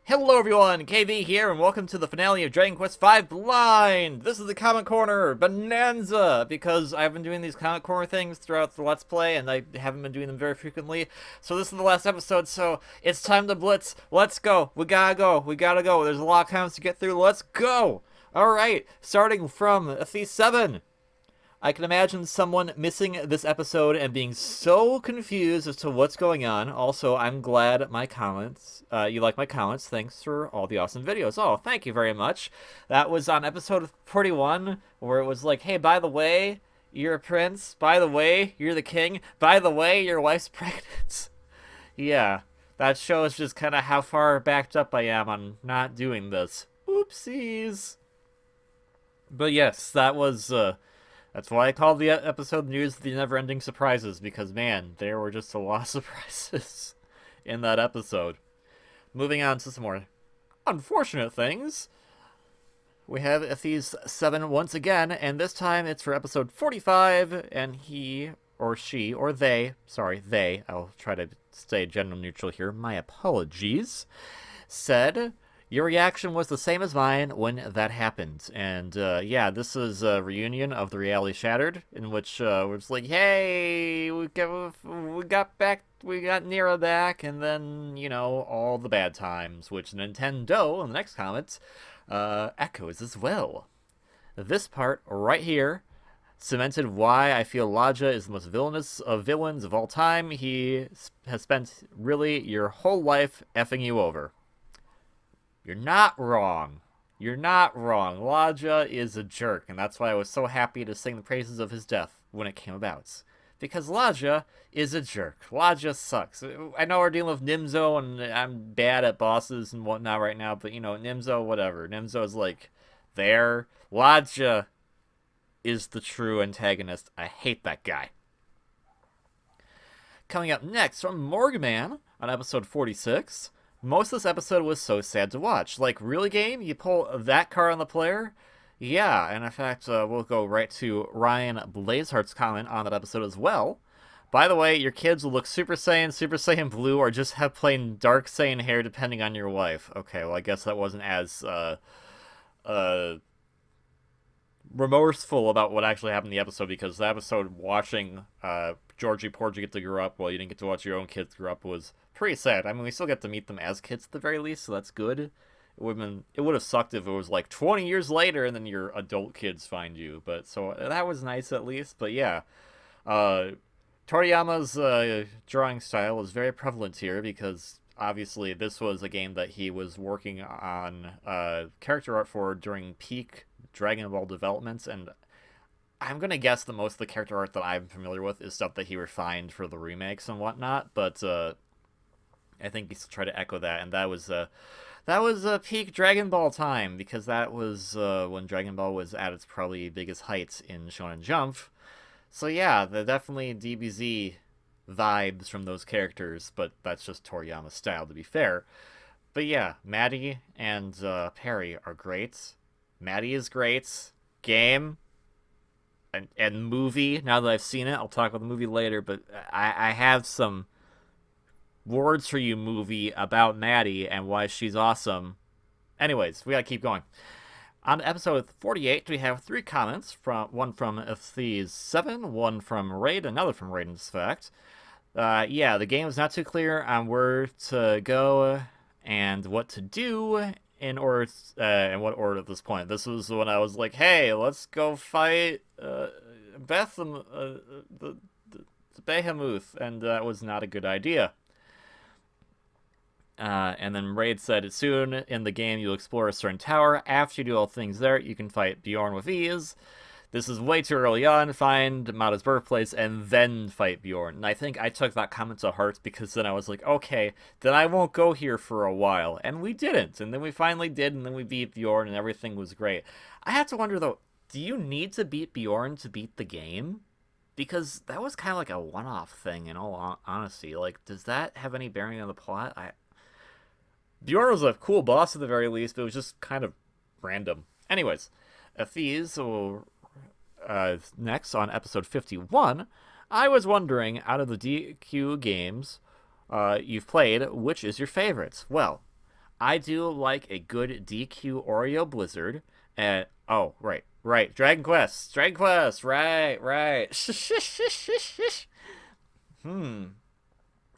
Hello everyone, KV here, and welcome to the finale of Dragon Quest V Blind! This is the Comic Corner Bonanza, because I've been doing these Comic Corner things throughout the Let's Play, and I haven't been doing them very frequently, so this is the last episode, so it's time to blitz. Let's go! We gotta go! There's a lot of comments to get through, let's go! Alright, starting from F7. I can imagine someone missing this episode and being so confused as to what's going on. Also, I'm glad my comments, you like my comments. Thanks for all the awesome videos. Oh, thank you very much. That was on episode 41, where it was like, hey, by the way, you're a prince. By the way, you're the king. By the way, your wife's pregnant. Yeah, that shows just kind of how far backed up I am on not doing this. Oopsies. But yes, that was, that's why I called the episode News the Never-Ending Surprises, because, man, there were just a lot of surprises in that episode. Moving on to some more unfortunate things. We have F7 once again, and this time it's for episode 45, and he, or she, or they, sorry, they, I'll try to stay gender neutral here, my apologies, said, your reaction was the same as mine when that happened. And, yeah, this is a reunion of the Reality Shattered, in which, we're just like, hey, we got Nera back, and then, you know, all the bad times, which Nintendo, in the next comments, echoes as well. This part, right here, cemented why I feel Laja is the most villainous of villains of all time. He has spent, really, your whole life effing you over. You're not wrong. You're not wrong. Laja is a jerk, and that's why I was so happy to sing the praises of his death when it came about. Because Laja is a jerk. Laja sucks. I know we're dealing with Nimzo, and I'm bad at bosses and whatnot right now, but, you know, Nimzo, whatever. Nimzo is, like, there. Laja is the true antagonist. I hate that guy. Coming up next from Morgman on episode 46. Most of this episode was so sad to watch. Like, really, game? You pull that card on the player? Yeah, and in fact, we'll go right to Ryan Blazeheart's comment on that episode as well. By the way, your kids will look Super Saiyan Blue, or just have plain Dark Saiyan hair depending on your wife. Okay, well, I guess that wasn't as, remorseful about what actually happened in the episode, because the episode watching, Georgie Porgy get to grow up while you didn't get to watch your own kids grow up was pretty sad. I mean, we still get to meet them as kids at the very least, so that's good. It would have sucked if it was like 20 years later and then your adult kids find you. But so that was nice at least. But yeah, Toriyama's drawing style is very prevalent here, because obviously this was a game that he was working on character art for during peak Dragon Ball developments, and I'm going to guess that most of the character art that I'm familiar with is stuff that he refined for the remakes and whatnot, but I think he's tried to echo that, and that was peak Dragon Ball time, because that was when Dragon Ball was at its probably biggest heights in Shonen Jump. So yeah, they're definitely DBZ vibes from those characters, but that's just Toriyama's style, to be fair. But yeah, Maddie and Perry are great. Maddie is great. Game and movie, now that I've seen it, I'll talk about the movie later, but I have some words for you, movie, about Maddie and why she's awesome. Anyways, we gotta keep going. On episode 48, we have 3 comments, one from F7, one from Raid, another from Raid, in fact. Yeah, the game is not too clear on where to go and what to do in order, in what order at this point. This was when I was like, hey, let's go fight the Behemoth, and that was not a good idea. And then Raid said, soon in the game you'll explore a certain tower. After you do all things there, you can fight Bjorn with ease. This is way too early on. Find Mata's birthplace and then fight Bjorn. And I think I took that comment to heart, because then I was like, okay, then I won't go here for a while. And we didn't. And then we finally did, and then we beat Bjorn, and everything was great. I have to wonder, though, do you need to beat Bjorn to beat the game? Because that was kind of like a one-off thing, in all honesty. Like, does that have any bearing on the plot? Bjorn was a cool boss at the very least, but it was just kind of random. Anyways, Ephes will... next on episode 51, I was wondering, out of the DQ games you've played, which is your favorite? Well, I do like a good DQ Oreo Blizzard. And oh, right, Dragon Quest, right. Hmm.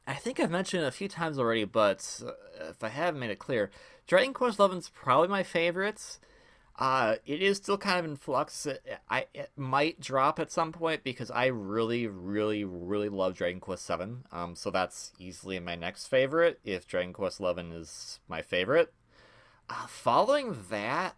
I think I've mentioned it a few times already, but if I haven't made it clear, Dragon Quest XI is probably my favorite. It is still kind of in flux. It might drop at some point because I really, really, really love Dragon Quest VII. So that's easily my next favorite if Dragon Quest XI is my favorite. Following that,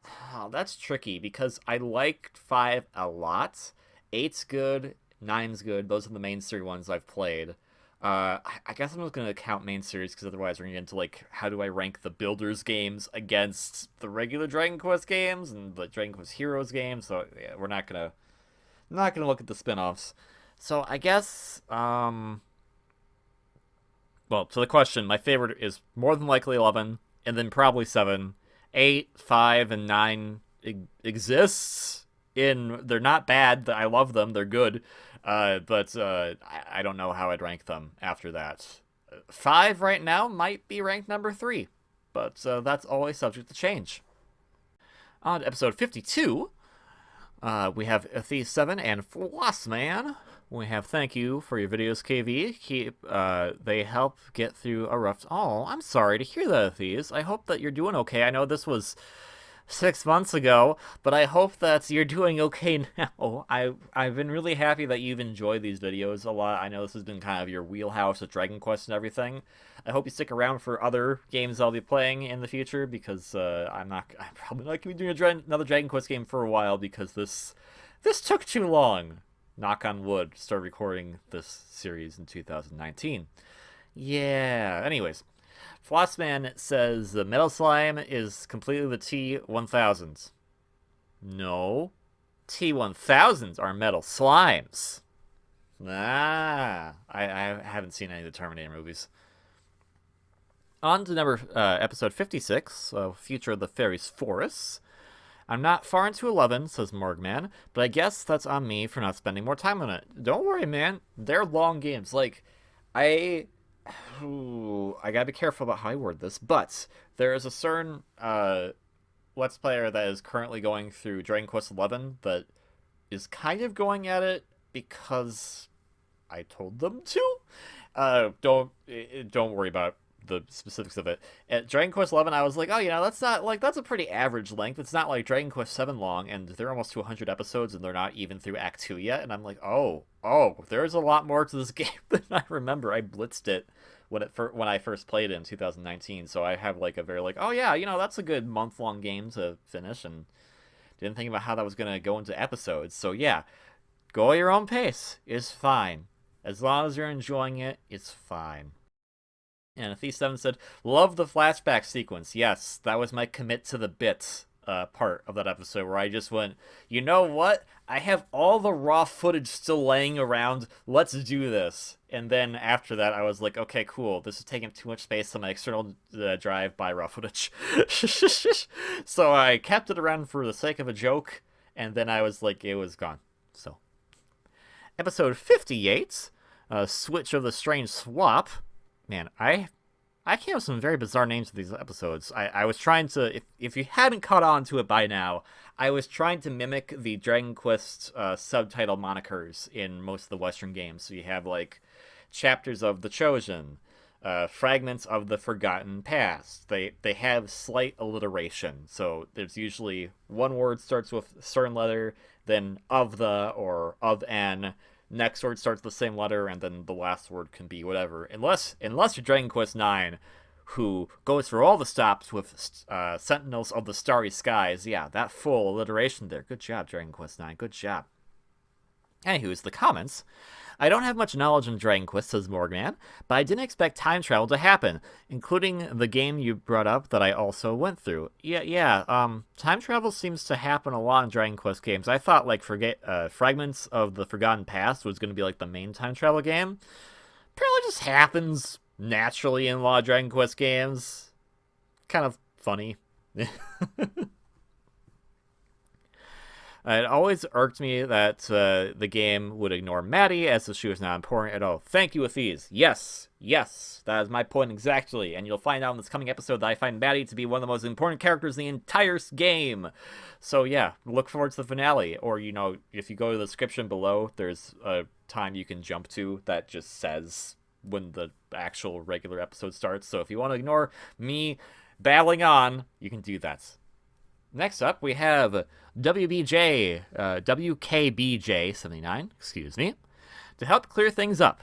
that's tricky because I liked 5 a lot. 8's good, 9's good. Those are the main series ones I've played. I guess I'm just gonna count main series because otherwise we're gonna get into like how do I rank the Builders games against the regular Dragon Quest games and the Dragon Quest Heroes games. So yeah, we're not gonna look at the spin-offs. So I guess well, to the question, my favorite is more than likely 11, and then probably 7, 8, 5, and 9 exists. They're not bad. I love them. They're good. But I don't know how I'd rank them after that. 5 right now might be ranked number 3, but that's always subject to change. On to episode 52, we have Thief 7 and Flossman. We have thank you for your videos, KV. They help get through a rough... Oh, I'm sorry to hear that, Thief. I hope that you're doing okay. I know this was 6 months ago, but I hope that you're doing okay now. I've been really happy that you've enjoyed these videos a lot. I know this has been kind of your wheelhouse with Dragon Quest and everything. I hope you stick around for other games I'll be playing in the future because I'm probably not going to be doing another Dragon Quest game for a while because this took too long. Knock on wood. Start recording this series in 2019. Yeah. Anyways. Flossman says the metal slime is completely the T-1000s. No. T-1000s are metal slimes. I haven't seen any of the Terminator movies. On to episode 56, Future of the Fairies Forests. I'm not far into 11, says Morgman, but I guess that's on me for not spending more time on it. Don't worry, man. They're long games. Like, I gotta be careful about how I word this, but there is a certain Let's Player that is currently going through Dragon Quest XI that is kind of going at it because I told them to. Don't worry about the specifics of it. At Dragon Quest XI, I was like, oh, that's a pretty average length. It's not like Dragon Quest VII long, and they're almost to 100 episodes, and they're not even through Act 2 yet. And I'm like, oh, there's a lot more to this game than I remember. I blitzed it when I first played it in 2019, so I have like a very oh yeah, that's a good month-long game to finish, and didn't think about how that was gonna go into episodes. So yeah, go at your own pace. It's fine. As long as you're enjoying it, it's fine. And Thief 7 said, love the flashback sequence. Yes, that was my commit to the bit part of that episode where I just went, you know what? I have all the raw footage still laying around. Let's do this. And then after that, I was like, okay, cool. This is taking too much space on my external drive by raw footage. So I kept it around for the sake of a joke. And then I was like, it was gone. So, episode 58, Switch of the Strange Swap. Man, I came up with some very bizarre names for these episodes. I was trying to, if you hadn't caught on to it by now, I was trying to mimic the Dragon Quest subtitle monikers in most of the Western games. So you have like chapters of the Chosen, fragments of the Forgotten Past. They have slight alliteration. So there's usually one word starts with a certain letter, then of the or of an. Next word starts with the same letter, and then the last word can be whatever. Unless you're Dragon Quest IX, who goes for all the stops with Sentinels of the Starry Skies. Yeah, that full alliteration there. Good job, Dragon Quest IX. Good job. Anywho's the comments. I don't have much knowledge in Dragon Quest, says Morgman, but I didn't expect time travel to happen, including the game you brought up that I also went through. Time travel seems to happen a lot in Dragon Quest games. I thought, like, Fragments of the Forgotten Past was going to be, like, the main time travel game. Apparently just happens naturally in a lot of Dragon Quest games. Kind of funny. It always irked me that the game would ignore Maddie as if she was not important at all. Thank you, Athese. Yes, Yes, that is my point exactly, and you'll find out in this coming episode that I find Maddie to be one of the most important characters in the entire game. So yeah, look forward to the finale, or, you know, if you go to the description below, there's a time you can jump to that just says when the actual regular episode starts, so if you want to ignore me battling on, you can do that. Next up, we have WKBJ79, excuse me, to help clear things up.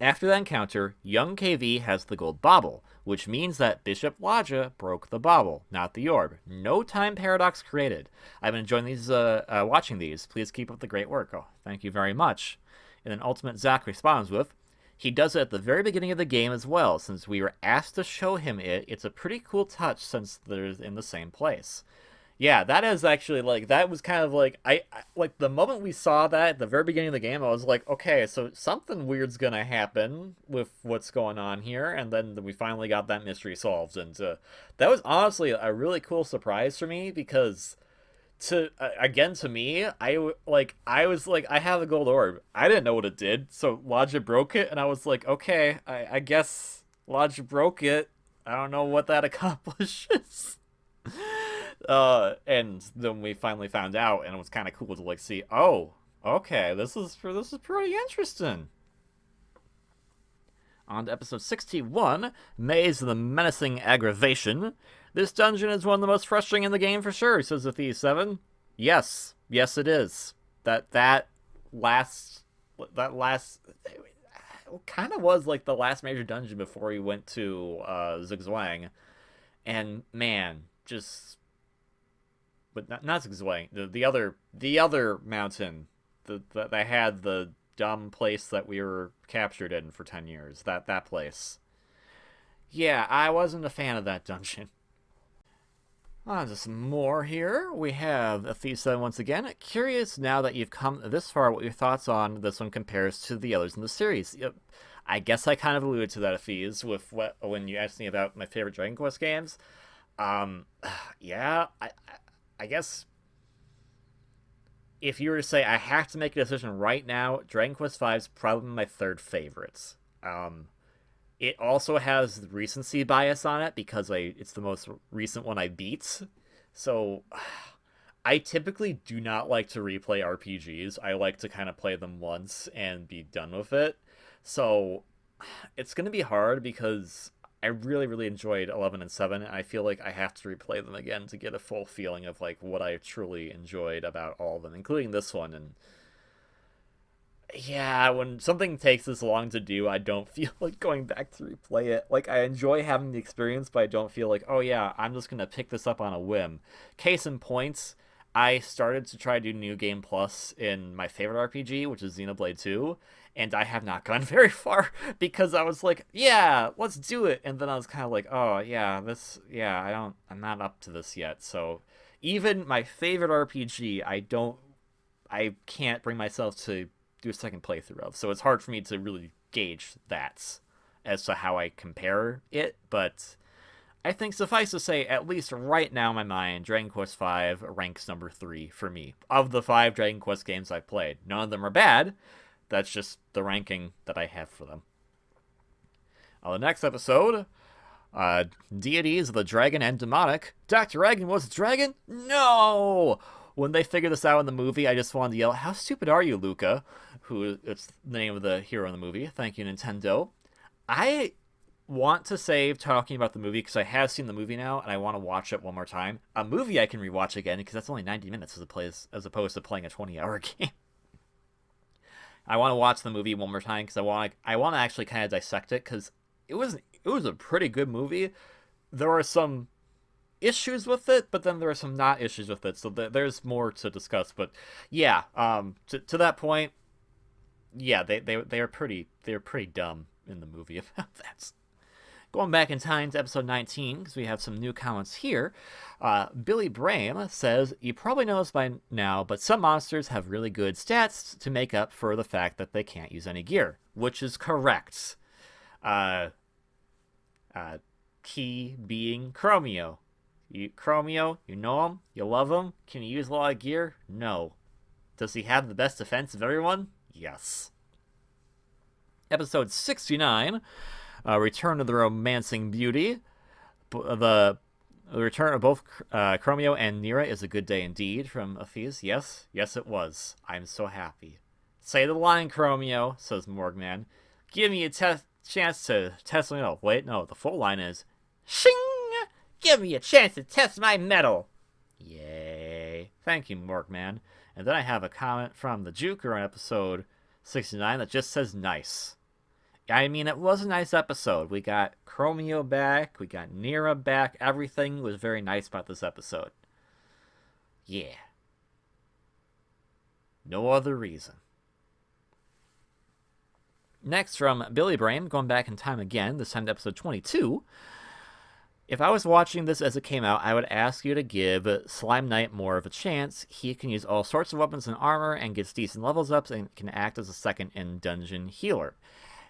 After that encounter, young KV has the gold bauble, which means that Bishop Lodja broke the bauble, not the orb. No time paradox created. I've been enjoying these, watching these. Please keep up the great work. Oh, thank you very much. And then Ultimate Zack responds with, he does it at the very beginning of the game as well. Since we were asked to show him it, it's a pretty cool touch since they're in the same place. Yeah, that is actually, like, that was kind of like, I like, the moment we saw that at the very beginning of the game, I was like, okay, so something weird's gonna happen with what's going on here, and then we finally got that mystery solved, and that was honestly a really cool surprise for me, because again, to me, I was like, I have a gold orb. I didn't know what it did, so Lodja broke it, and I was like, okay, I guess Lodja broke it. I don't know what that accomplishes. And then we finally found out, and it was kind of cool to, like, see, oh, okay, this is pretty interesting. On to episode 61, Maze of the Menacing Aggravation. This dungeon is one of the most frustrating in the game for sure, says the Thief 7. Yes, it is. That last it kind of was like the last major dungeon before he went to Zigzwang, and man, just, but not Zigzwang, the other mountain that had the dumb place that we were captured in for 10 years. That place. Yeah, I wasn't a fan of that dungeon. On to some more here. We have Athesa once again. Curious now that you've come this far, what your thoughts on this one compares to the others in the series. I guess I kind of alluded to that, Athese, with when you asked me about my favorite Dragon Quest games. Yeah, I guess if you were to say I have to make a decision right now, Dragon Quest V is probably my third favorite. It also has recency bias on it because it's the most recent one I beat. So I typically do not like to replay RPGs. I like to kind of play them once and be done with it. So it's going to be hard because I really, really enjoyed 11 and 7, and I feel like I have to replay them again to get a full feeling of, like, what I truly enjoyed about all of them, including this one. And yeah, when something takes this long to do, I don't feel like going back to replay it. Like, I enjoy having the experience, but I don't feel like, oh yeah, I'm just gonna pick this up on a whim. Case in point, I started to try to do New Game Plus in my favorite RPG, which is Xenoblade 2, and I have not gone very far because I was like, yeah, let's do it. And then I was kind of like, oh yeah, I'm not up to this yet. So even my favorite RPG, I can't bring myself to do a second playthrough of. So it's hard for me to really gauge that as to how I compare it. But I think suffice to say, at least right now in my mind, Dragon Quest V ranks number 3 for me. Of the 5 Dragon Quest games I've played, none of them are bad. That's just the ranking that I have for them. On the next episode, Deities of the Dragon and Demonic. Dr. Dragon was a dragon? No! When they figured this out in the movie, I just wanted to yell, how stupid are you, Luca? Who, it's the name of the hero in the movie. Thank you, Nintendo. I want to save talking about the movie because I have seen the movie now and I want to watch it one more time. A movie I can rewatch again because that's only 90 minutes as opposed to playing a 20-hour game. I want to watch the movie one more time because I want to actually kind of dissect it because it was a pretty good movie. There are some issues with it, but then there are some not issues with it, so there's more to discuss. But yeah, to that point, yeah, they are pretty dumb in the movie about that. Going back in time to episode 19, because we have some new comments here. Billy Brame says, you probably know this by now, but some monsters have really good stats to make up for the fact that they can't use any gear, which is correct. Key being Chromeo. Chromeo, you know him, you love him. Can he use a lot of gear? No. Does he have the best defense of everyone? Yes. Episode 69, Return of the Romancing Beauty. The return of both Chromeo and Nera is a good day indeed, from Athis. Yes, it was. I'm so happy. Say the line, Chromeo, says Morgman. Give me a chance to test... No, wait, no, the full line is... Shing! Give me a chance to test my metal! Yay. Thank you, Morgman. And then I have a comment from the Juker on episode 69 that just says nice. I mean, it was a nice episode. We got Chromeo back, we got Nera back. Everything was very nice about this episode. Yeah. No other reason. Next, from Billy Brain, going back in time again, this time to episode 22. If I was watching this as it came out, I would ask you to give Slime Knight more of a chance. He can use all sorts of weapons and armor and gets decent levels ups and can act as a second in dungeon healer.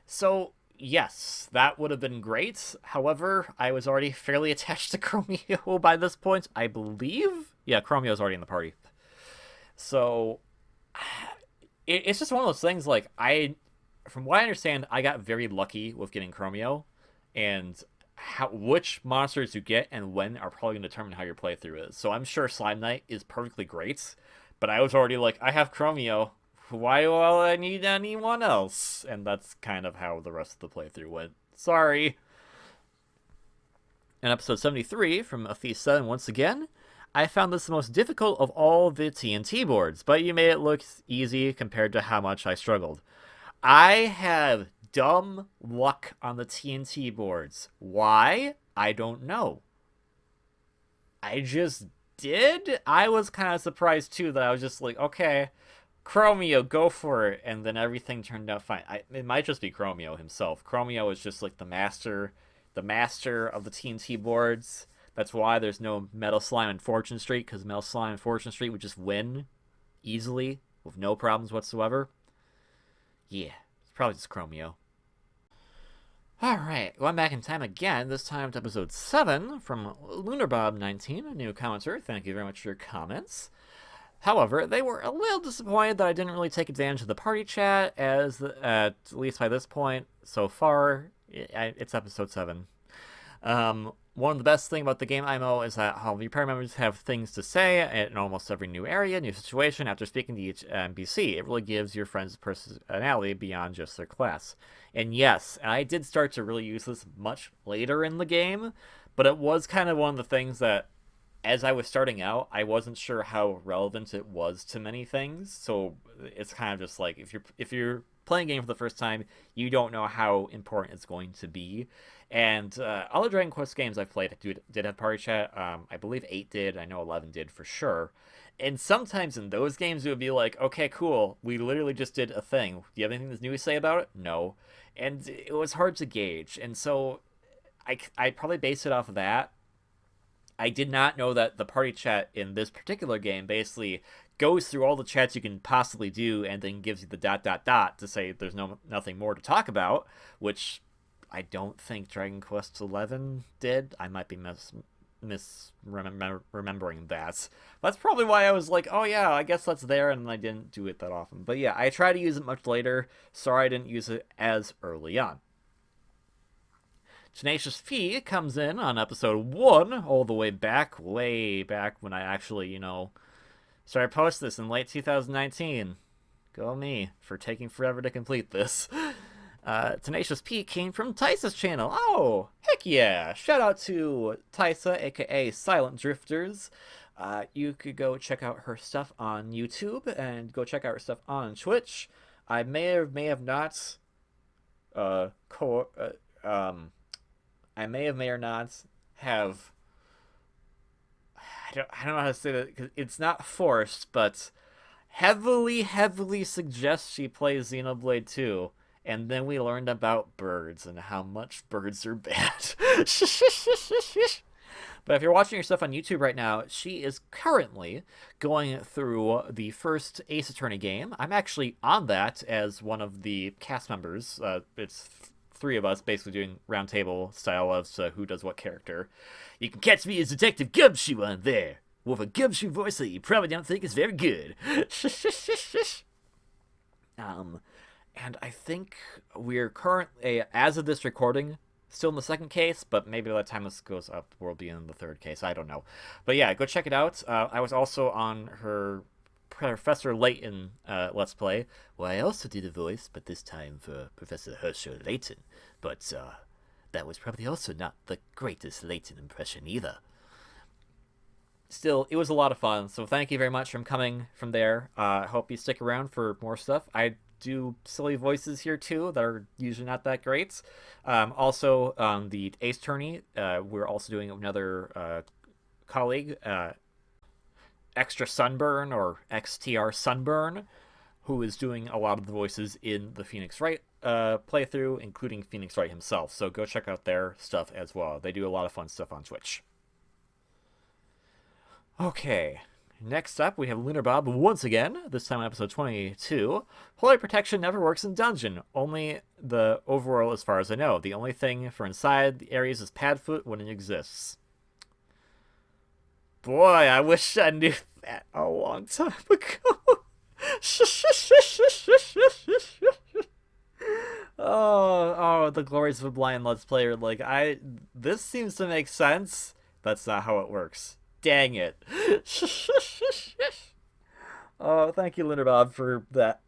So, yes, that would have been great. However, I was already fairly attached to Chromeo by this point, I believe. Yeah, Chromeo's already in the party. So, it's just one of those things, like, from what I understand, I got very lucky with getting Chromeo, and which monsters you get and when are probably going to determine how your playthrough is. So I'm sure Slime Knight is perfectly great, but I was already like, I have Chromeo. Why do I need anyone else? And that's kind of how the rest of the playthrough went. Sorry. In episode 73 from Athis 7, once again, I found this the most difficult of all the TNT boards, but you made it look easy compared to how much I struggled. I have dumb luck on the TNT boards. Why? I don't know. I just did? I was kind of surprised too that I was just like, okay, Chromeo, go for it, and then everything turned out fine. It might just be Chromeo himself. Chromeo is just like the master of the TNT boards. That's why there's no Metal Slime and Fortune Street, because Metal Slime and Fortune Street would just win easily with no problems whatsoever. Yeah, it's probably just Chromeo. Alright, going back in time again, this time to episode 7 from LunarBob19, a new commenter. Thank you very much for your comments. However, they were a little disappointed that I didn't really take advantage of the party chat, as at least by this point, so far, it's episode 7. One of the best things about the game IMO is that all of your party members have things to say in almost every new area, new situation. After speaking to each NPC, it really gives your friends a personality beyond just their class. And yes, I did start to really use this much later in the game, but it was kind of one of the things that, as I was starting out, I wasn't sure how relevant it was to many things. So it's kind of just like, if you're playing a game for the first time, you don't know how important it's going to be. And all the Dragon Quest games I've played did have party chat. I believe 8 did. I know 11 did for sure. And sometimes in those games, it would be like, okay, cool. We literally just did a thing. Do you have anything that's new to say about it? No. And it was hard to gauge. And so I probably based it off of that. I did not know that the party chat in this particular game basically goes through all the chats you can possibly do and then gives you the ... to say there's nothing more to talk about, which I don't think Dragon Quest XI did. I might be remembering that. That's probably why I was like, oh yeah, I guess that's there, and I didn't do it that often. But yeah, I try to use it much later. Sorry I didn't use it as early on. Tenacious P comes in on episode 1, all the way back when I actually, started posting this in late 2019. Go me, for taking forever to complete this. Tenacious P came from Tysa's channel. Oh, heck yeah! Shout out to Tysa, aka Silent Drifters. You could go check out her stuff on YouTube and go check out her stuff on Twitch. I may or may not have. I don't know how to say that, because it's not forced, but heavily suggests she plays Xenoblade 2. And then we learned about birds and how much birds are bad. But if you're watching your stuff on YouTube right now, she is currently going through the first Ace Attorney game. I'm actually on that as one of the cast members. It's 3 of us basically doing roundtable style of who does what character. You can catch me as Detective Gumshoe on there, with a gumshoe voice that you probably don't think is very good. And I think we're currently, as of this recording, still in the second case, but maybe by the time this goes up, we'll be in the third case. I don't know. But yeah, go check it out. I was also on her Professor Layton Let's Play, where I also did a voice, but this time for Professor Herschel Layton. But that was probably also not the greatest Layton impression either. Still, it was a lot of fun, so thank you very much for coming from there. I hope you stick around for more stuff. I do silly voices here too that are usually not that great. Also, the Ace Tourney, we're also doing another colleague, Extra Sunburn or XTR Sunburn, who is doing a lot of the voices in the Phoenix Wright playthrough, including Phoenix Wright himself. So go check out their stuff as well. They do a lot of fun stuff on Twitch. Okay, next up we have Lunar Bob once again, this time on episode 22. Holy Protection never works in dungeon, only the overworld as far as I know. The only thing for inside the areas is Padfoot when it exists. Boy, I wish I knew that a long time ago. Oh, the glories of a blind Let's Player. This seems to make sense. That's not how it works. Dang it. Oh, thank you, Lunar Bob, for that.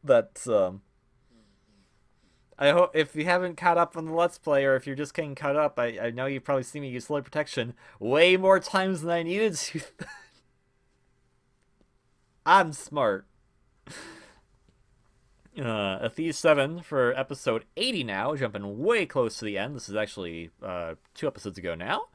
I hope if you haven't caught up on the Let's Play, or if you're just getting caught up, I know you've probably seen me use Solar Protection way more times than I needed to. I'm smart. Thieves 7 for episode 80 now, jumping way close to the end. This is actually 2 episodes ago now.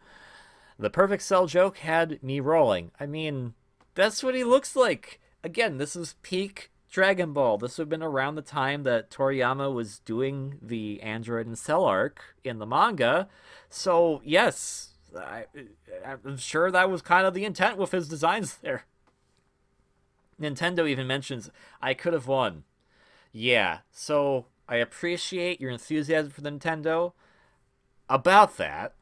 The perfect cell joke had me rolling. I mean, that's what he looks like. Again, this is peak Dragon Ball. This would have been around the time that Toriyama was doing the Android and Cell arc in the manga. So, yes, I'm sure that was kind of the intent with his designs there. Nintendo even mentions, I could have won. Yeah, so I appreciate your enthusiasm for the Nintendo. About that,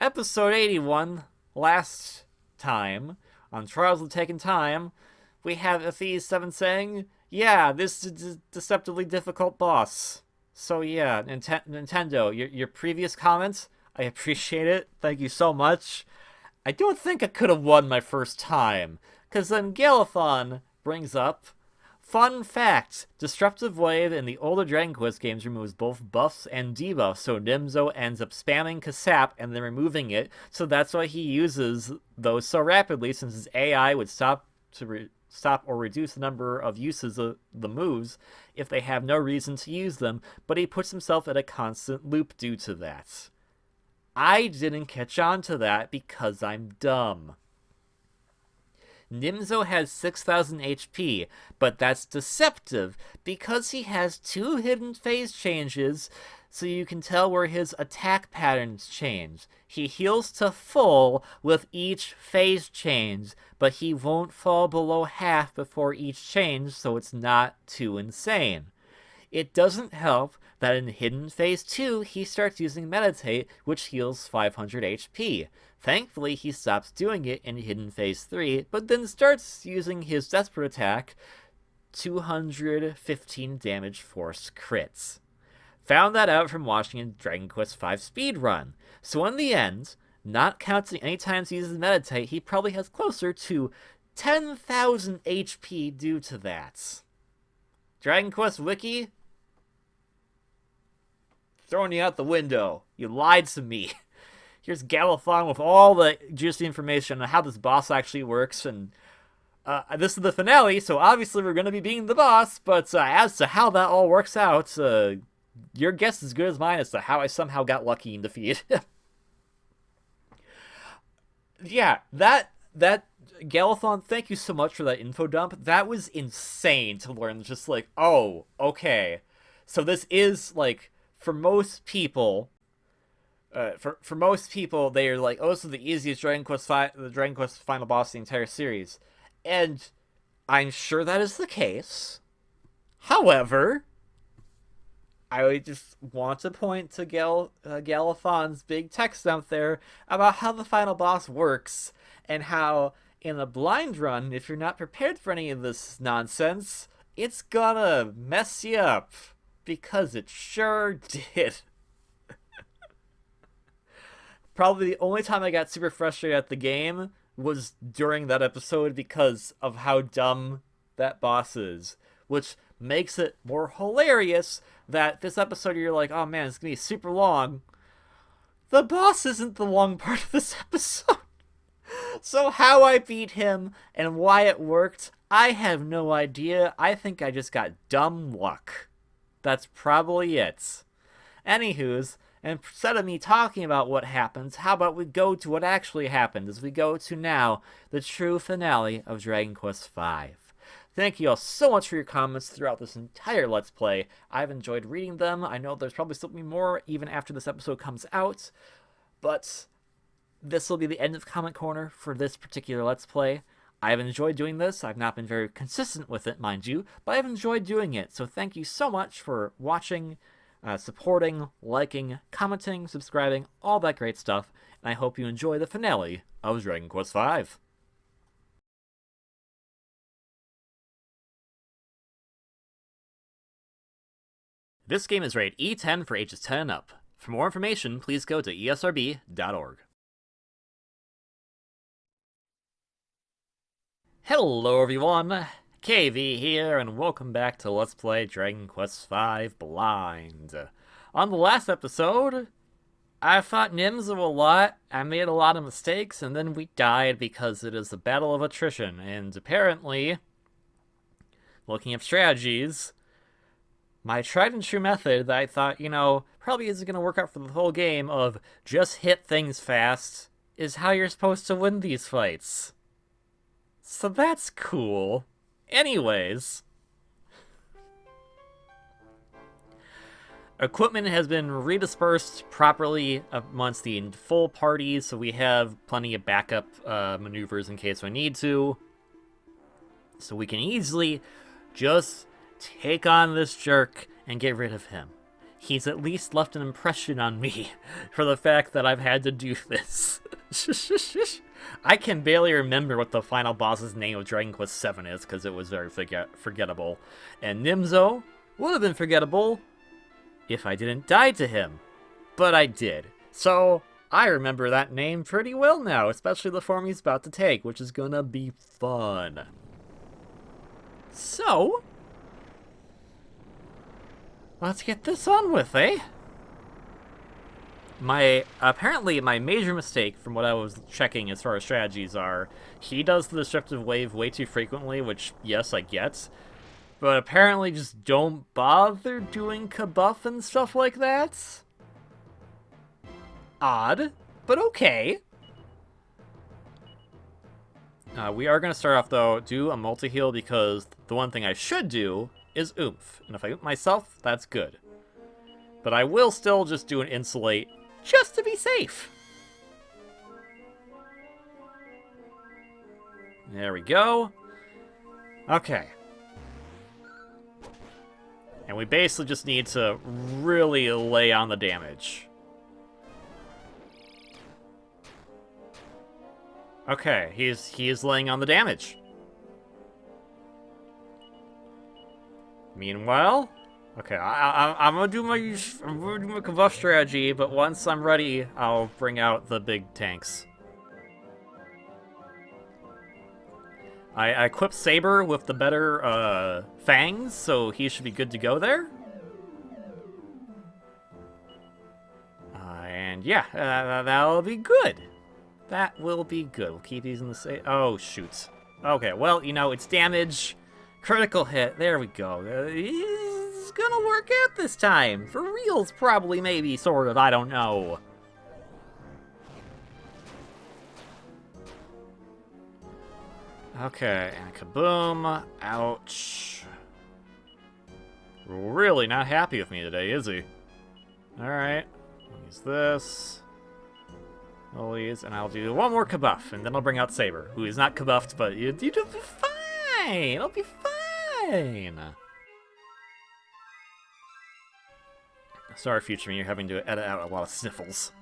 episode 81, last time, on Trials of the Taken Time, we have Thieves 7 saying, yeah, this is a deceptively difficult boss. So yeah, Nintendo, your previous comments, I appreciate it. Thank you so much. I don't think I could have won my first time, because then Galathon brings up, fun fact, Disruptive Wave in the older Dragon Quest games removes both buffs and debuffs, so Nimzo ends up spamming Kasap and then removing it, so that's why he uses those so rapidly, since his AI would stop or reduce the number of uses of the moves if they have no reason to use them, but he puts himself in a constant loop due to that. I didn't catch on to that because I'm dumb. Nimzo has 6,000 HP, but that's deceptive because he has 2 hidden phase changes, so you can tell where his attack patterns change. He heals to full with each phase change, but he won't fall below half before each change, so it's not too insane. It doesn't help that in Hidden Phase 2, he starts using Meditate, which heals 500 HP. Thankfully, he stops doing it in Hidden Phase 3, but then starts using his Desperate Attack, 215 damage force crits. Found that out from watching a Dragon Quest V speedrun. So in the end, not counting any times he uses Meditate, he probably has closer to 10,000 HP due to that. Dragon Quest Wiki? Throwing you out the window. You lied to me. Here's Galathon with all the juicy information on how this boss actually works, and this is the finale, so obviously we're going to be beating the boss, but as to how that all works out, your guess is as good as mine as to how I somehow got lucky and defeated him. Yeah, that Galathon, thank you so much for that info dump. That was insane to learn. Just like, oh, okay. So this is, like, for most people, for most people, they're like, oh, this is the easiest the Dragon Quest final boss of the entire series. And I'm sure that is the case. However, I just want to point to Galathon's big text out there about how the final boss works, and how in a blind run, if you're not prepared for any of this nonsense, it's gonna mess you up. Because it sure did. Probably the only time I got super frustrated at the game was during that episode because of how dumb that boss is. Which makes it more hilarious that this episode you're like, oh man, it's gonna be super long. The boss isn't the long part of this episode. So how I beat him and why it worked, I have no idea. I think I just got dumb luck. That's probably it. Anywho's, instead of me talking about what happens, how about we go to what actually happened as we go to now, the true finale of Dragon Quest V. Thank you all so much for your comments throughout this entire Let's Play. I've enjoyed reading them. I know there's probably still be more even after this episode comes out, but this will be the end of Comment Corner for this particular Let's Play. I've enjoyed doing this. I've not been very consistent with it, mind you, but I've enjoyed doing it. So thank you so much for watching, supporting, liking, commenting, subscribing, all that great stuff. And I hope you enjoy the finale of Dragon Quest V. This game is rated E10 for ages 10 and up. For more information, please go to esrb.org. Hello everyone, KV here, and welcome back to Let's Play Dragon Quest V Blind. On the last episode, I fought Nimzo a lot, I made a lot of mistakes, and then we died because it is a battle of attrition, and apparently, looking at strategies, my tried and true method that I thought, probably isn't going to work out for the whole game of just hit things fast, is how you're supposed to win these fights. So that's cool. Anyways. Equipment has been redispersed properly amongst the full party, so we have plenty of backup maneuvers in case we need to. So we can easily just take on this jerk and get rid of him. He's at least left an impression on me for the fact that I've had to do this. I can barely remember what the final boss's name of Dragon Quest VII is because it was very forgettable. And Nimzo would have been forgettable if I didn't die to him. But I did. So I remember that name pretty well now, especially the form he's about to take, which is gonna be fun. So let's get this on with, eh? Apparently my major mistake from what I was checking as far as strategies are, he does the disruptive wave way too frequently, which, yes, I get. But apparently just don't bother doing kabuff and stuff like that? Odd, but okay. We are going to start off, though, do a multi-heal because the one thing I should do is oomph. And if I oomph myself, that's good. But I will still just do an insulate just to be safe. There we go. Okay. And we basically just need to really lay on the damage. Okay, he is laying on the damage. Meanwhile, okay, I'm gonna do my kabuff strategy, but once I'm ready, I'll bring out the big tanks. I equipped Saber with the better fangs, so he should be good to go there. And yeah, that'll be good. That will be good. We'll keep these in the same. Oh shoot. Okay, well, it's damage. Critical hit, there we go. It's gonna work out this time. For reals, probably, maybe, sort of, I don't know. Okay, and kaboom. Ouch. Really not happy with me today, is he? Alright, use this. I'll use, and I'll do one more kabuff, and then I'll bring out Saber, who is not kabuffed, but you'll be fine! It'll be fine! Sorry, future me, you're having to edit out a lot of sniffles.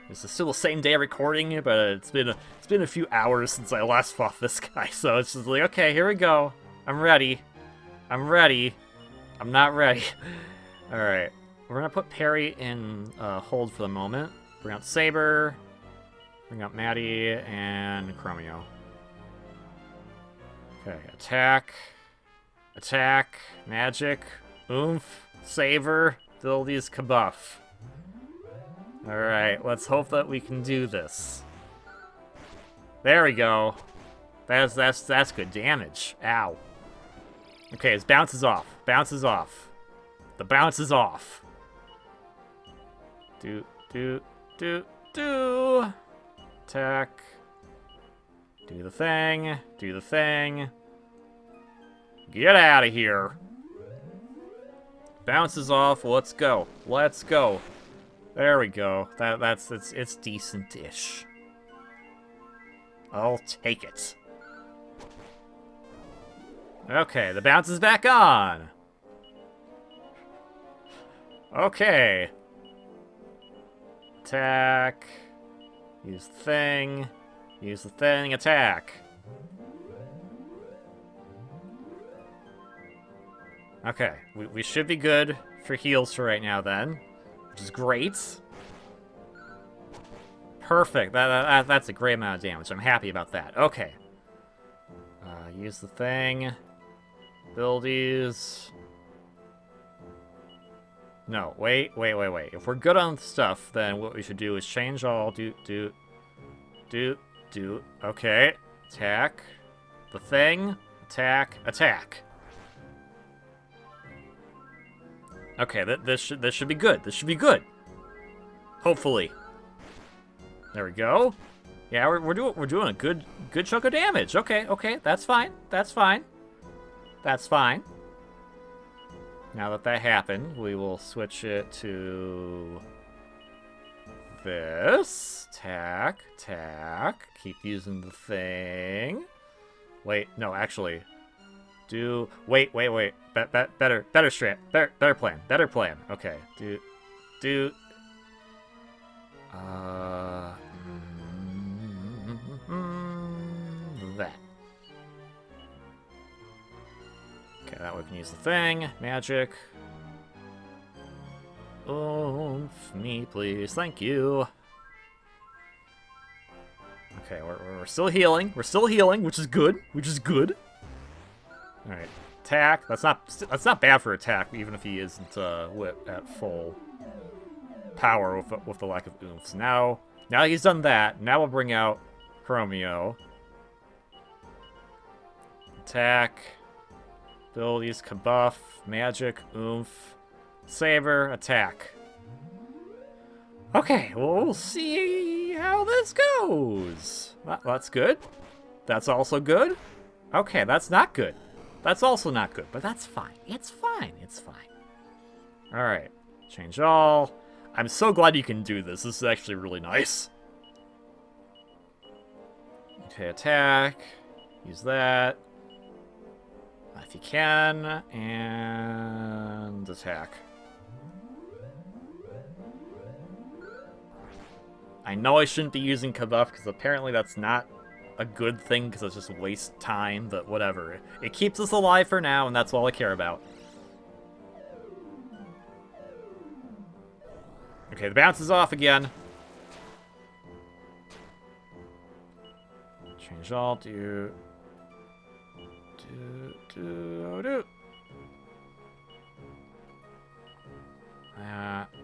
This is still the same day of recording, but it's been a few hours since I last fought this guy, so it's just like, okay, here we go. I'm ready. I'm ready. I'm not ready. Alright. We're gonna put Parry in hold for the moment. Bring out Saber. Bring out Maddie and Chromeo. Okay, attack. Attack. Magic. Oomph. Saber. Abilities kabuff. Alright, let's hope that we can do this. There we go. That's good damage. Ow. Okay, his bounce is off. Bounce is off. The bounce is off. Do. Attack. Do the thing. Do the thing. Get out of here. Bounce is off. Let's go. Let's go. There we go. It's decent-ish. I'll take it. Okay, the bounce is back on. Okay. Attack. Use the thing. Use the thing. Attack. Okay, we should be good for heals for right now then, which is great. Perfect. That's a great amount of damage. I'm happy about that. Okay. Use the thing. Abilities. No, wait. If we're good on stuff, then what we should do is change all. Do. Okay. Attack. The thing. Attack. Attack. Okay, this should be good. This should be good. Hopefully. There we go. Yeah, we're doing a good chunk of damage. Okay, that's fine. That's fine. That's fine. Now that happened, we will switch it to this. Tack. Keep using the thing. Wait, no, actually. Wait. Better strat. Better plan. Okay. Do. That. Okay, that way we can use the thing. Magic. Oomph me, please. Thank you. Okay, we're still healing. We're still healing, which is good. All right, attack. That's not bad for attack, even if he isn't at full power with the lack of oomph. So now he's done that. Now we'll bring out Chromeo. Attack. Abilities, kabuff, magic, oomph, Saber, attack. Okay, well, we'll see how this goes. That's good. That's also good. Okay, that's not good. That's also not good, but that's fine. It's fine. All right, change all. I'm so glad you can do this. This is actually really nice. Okay, attack. Use that. If you can, and attack. I know I shouldn't be using kabuff, because apparently that's not a good thing, because it's just waste time, but whatever. It keeps us alive for now, and that's all I care about. Okay, the bounce is off again. Change all to...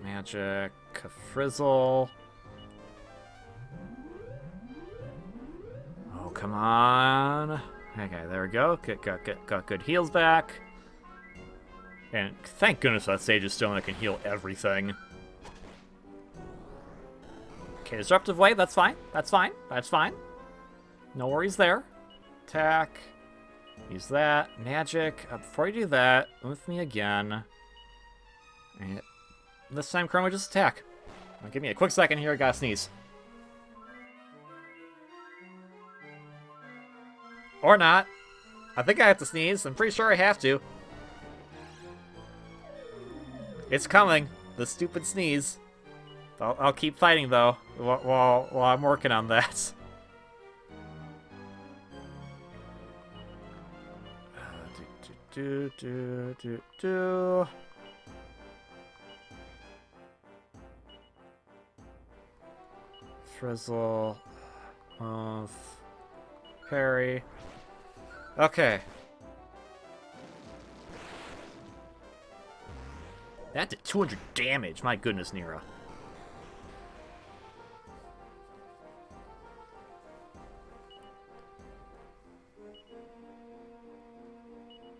Magic, Frizzle. Oh, come on. Okay, there we go. Got good heals back. And thank goodness that Sage's Stone that can heal everything. Okay, Disruptive Wave, that's fine. No worries there. Attack. Use that. Magic. Before you do that, with me again. And this time, Chromeo, just attack. Give me a quick second here. I gotta sneeze. Or not. I think I have to sneeze. I'm pretty sure I have to. It's coming. The stupid sneeze. I'll keep fighting, though, while I'm working on that. do. Frizzle. Parry. Okay. That did 200 damage. My goodness, Nera.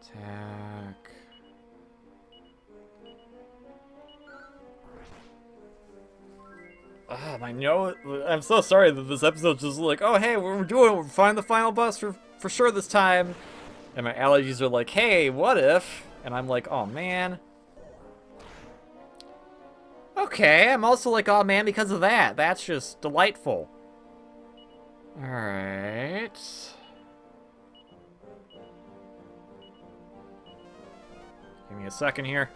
Attack. Ah, my nose. I'm so sorry that this episode's just like, oh, hey, we're find the final boss for sure this time. And my allergies are like, hey, what if? And I'm like, oh, man. Okay, I'm also like, oh, man, because of that. That's just delightful. Alright. Give me a second here.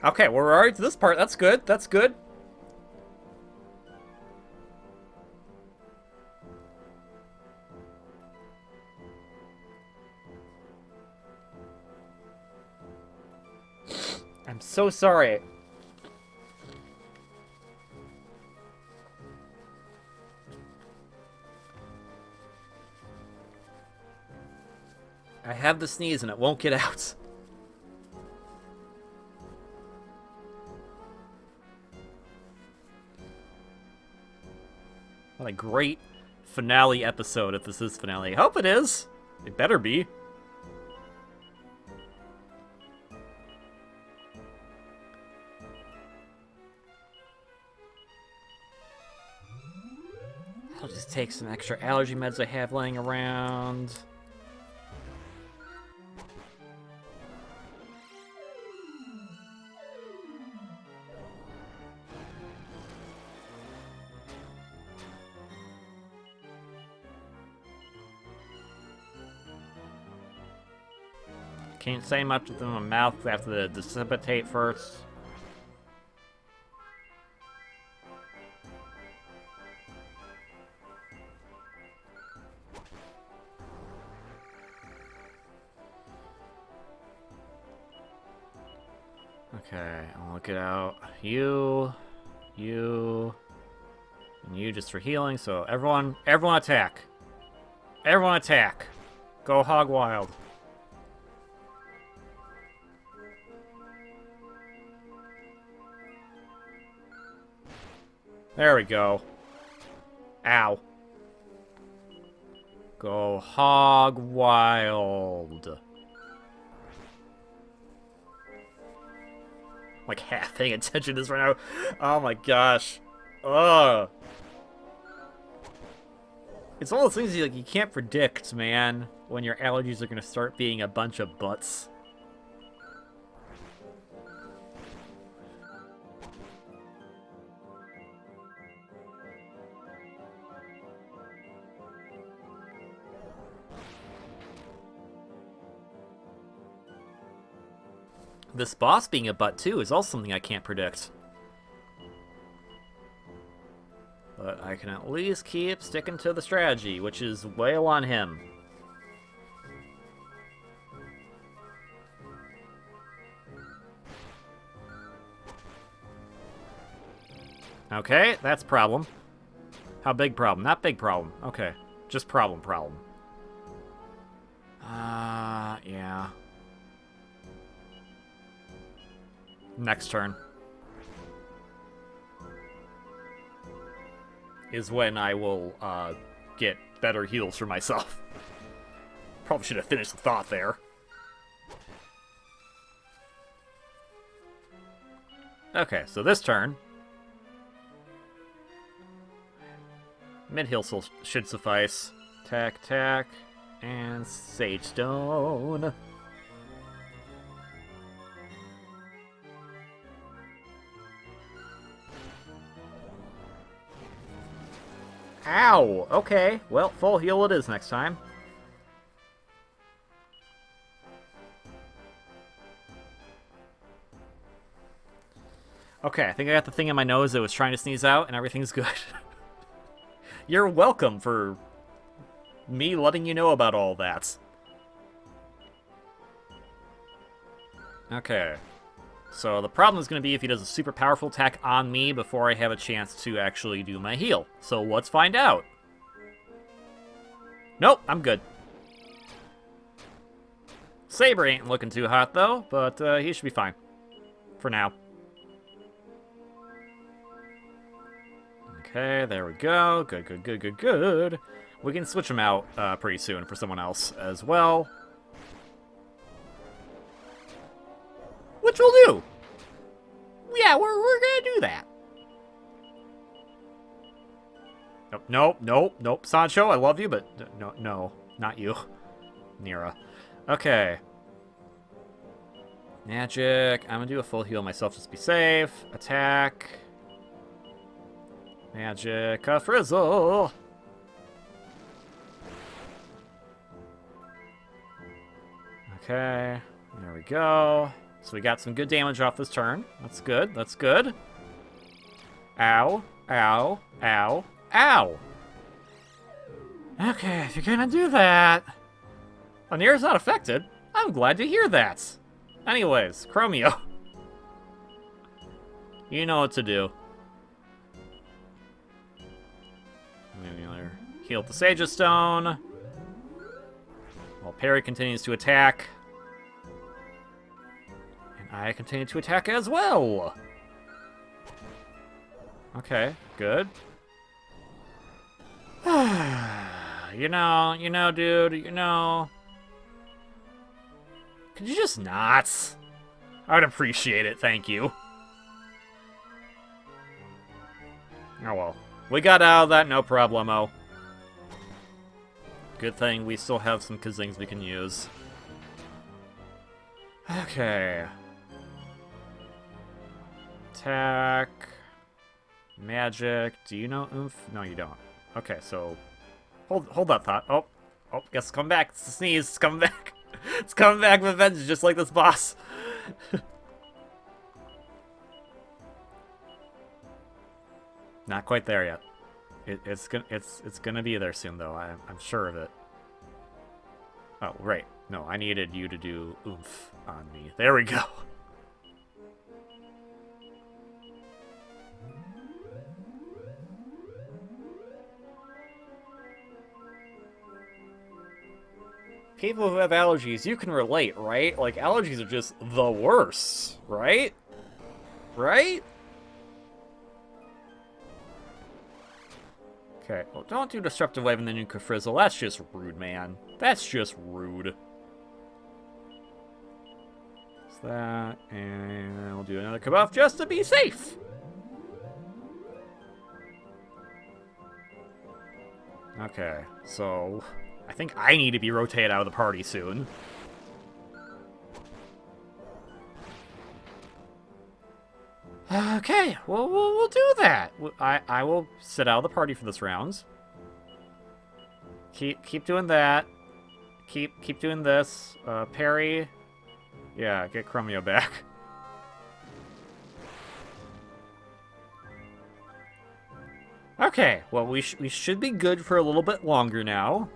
Okay, we're already to this part. That's good. That's good. I'm so sorry. I have the sneeze and it won't get out. What a great finale episode, if this is finale. I hope it is. It better be. I'll just take some extra allergy meds I have laying around. Can't say much within my mouth. I have to dissipate first. Okay, I'll look it out. You, and you just for healing. So everyone attack. Everyone attack. Go hog wild. There we go. Ow. Go hog wild. Like half paying attention to this right now. Oh my gosh. Ugh. It's one of those things you can't predict, man, when your allergies are gonna start being a bunch of butts. This boss being a butt, too, is also something I can't predict. But I can at least keep sticking to the strategy, which is wail on him. Okay, that's problem. How big problem? Not big problem. Okay, just problem. Yeah. Next turn is when I will get better heals for myself. Probably should have finished the thought there. Okay, so this turn, mid heal should suffice. Tack, and Sage Stone. Ow! Okay, well, full heal it is next time. Okay, I think I got the thing in my nose that was trying to sneeze out, and everything's good. You're welcome for me letting you know about all that. Okay. So the problem is going to be if he does a super powerful attack on me before I have a chance to actually do my heal. So let's find out. Nope, I'm good. Saber ain't looking too hot, though, but he should be fine. For now. Okay, there we go. Good, good, good, good, good. We can switch him out pretty soon for someone else as well. Which we'll do. Yeah, we're gonna do that. Nope, nope, nope, nope. Sancho, I love you, but no, not you. Nera. Okay. Magic. I'm gonna do a full heal myself just to be safe. Attack. Magic. Frizzle. Okay. There we go. So we got some good damage off this turn. That's good. That's good. Ow. Ow. Ow. Ow. Okay, if you're gonna do that... Oh, Nera's not affected. I'm glad to hear that. Anyways, Chromeo. You know what to do. Heal the Sage's Stone. While Perry continues to attack. And I continue to attack as well. Okay, good. You know, dude, you know. Could you just not? I'd appreciate it, thank you. Oh well. We got out of that, no problemo. Good thing we still have some Kazings we can use. Okay. Attack. Magic. Do you know oomph? No, you don't. Okay, so... Hold that thought. Oh, guess it's coming back. It's the sneeze. It's coming back. It's coming back with vengeance, just like this boss. Not quite there yet. It's gonna be there soon, though. I'm sure of it. Oh, right. No, I needed you to do oomph on me. There we go. People who have allergies, you can relate, right? Like, allergies are just the worst, right? Right? Okay, well, don't do Disruptive Wave and then you can Frizzle. That's just rude, man. That's just rude. That's that, and we'll do another Kabuff just to be safe. Okay, so... I think I need to be rotated out of the party soon. Okay, well, we'll do that. I will sit out of the party for this round. Keep doing that. Keep doing this. Parry. Yeah, get Chromeo back. Okay, well, we should be good for a little bit longer now.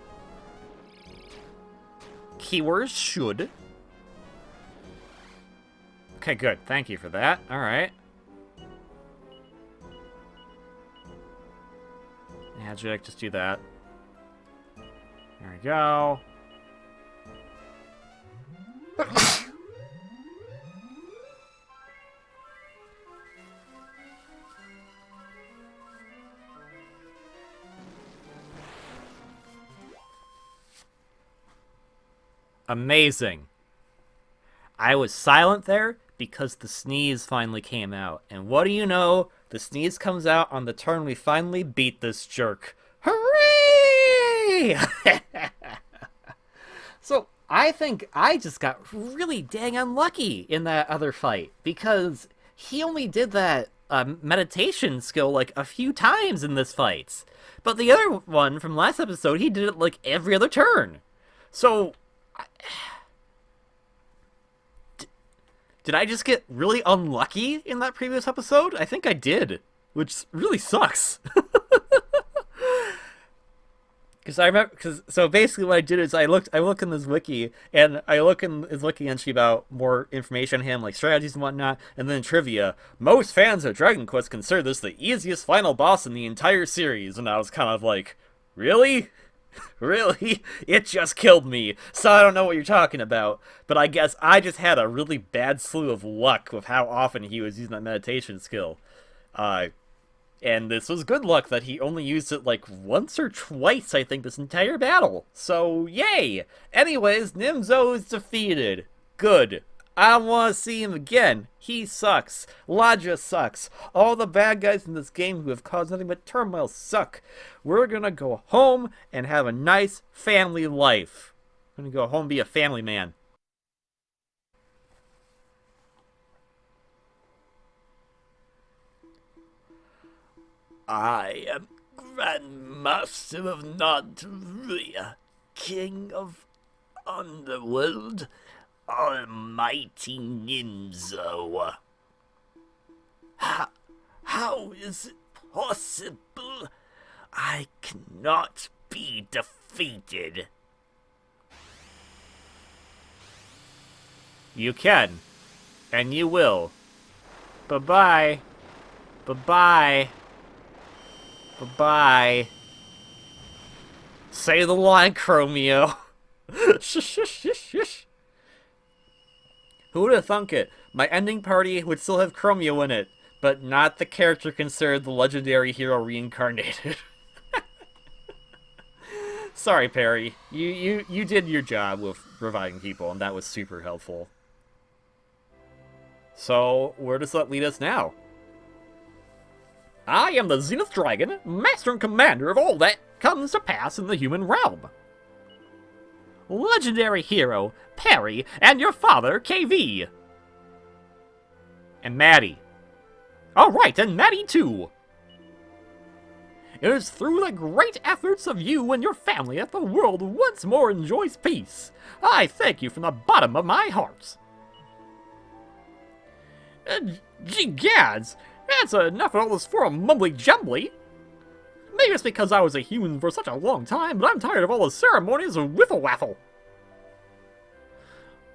Keywords should. Okay, good. Thank you for that. All right. Magic, just do that. There we go. Amazing. I was silent there because the sneeze finally came out. And what do you know? The sneeze comes out on the turn we finally beat this jerk. Hooray! So, I think I just got really dang unlucky in that other fight. Because he only did that meditation skill like a few times in this fight. But the other one from last episode, he did it like every other turn. So... Did I just get really unlucky in that previous episode? I think I did, which really sucks. Because I remember, so basically what I did is I look in this wiki, and I look in his wiki entry about more information on him, like strategies and whatnot, and then trivia. Most fans of Dragon Quest consider this the easiest final boss in the entire series, and I was kind of like, really? Really? It just killed me, so I don't know what you're talking about. But I guess I just had a really bad slew of luck with how often he was using that meditation skill. And this was good luck that he only used it like once or twice, I think, this entire battle. So, yay! Anyways, Nimzo is defeated. Good. I want to see him again. He sucks. Ladja sucks. All the bad guys in this game who have caused nothing but turmoil suck. We're gonna go home and have a nice family life. I'm gonna go home and be a family man. I am Grandmaster of Nera, King of Underworld, Almighty Nimzo. How is it possible? I cannot be defeated. You can, and you will. Bye-bye. Bye-bye. Bye-bye. Say the line, Chromeo. Who would have thunk it? My ending party would still have Chromeo in it, but not the character considered the legendary hero reincarnated. Sorry, Perry. You did your job with reviving people, and that was super helpful. So, where does that lead us now? I am the Zenith Dragon, master and commander of all that comes to pass in the human realm. Legendary hero, Perry, and your father, KV. And Maddie. Alright, and Maddie too. It is through the great efforts of you and your family that the world once more enjoys peace. I thank you from the bottom of my heart. Gee gads, that's enough of all this for a mumbly-jumbly. Maybe it's because I was a human for such a long time, but I'm tired of all the ceremonies of whiffle-waffle.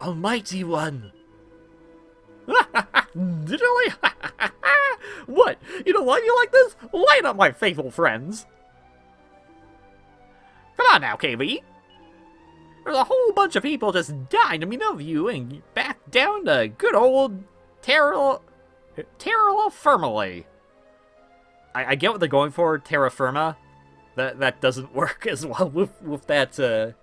Almighty One. Diddly? What? You don't like me like this? Light up, my faithful friends. Come on now, KV. There's a whole bunch of people just dying to meet of you and back down to good old terra firma. I get what they're going for, terra firma. That doesn't work as well with that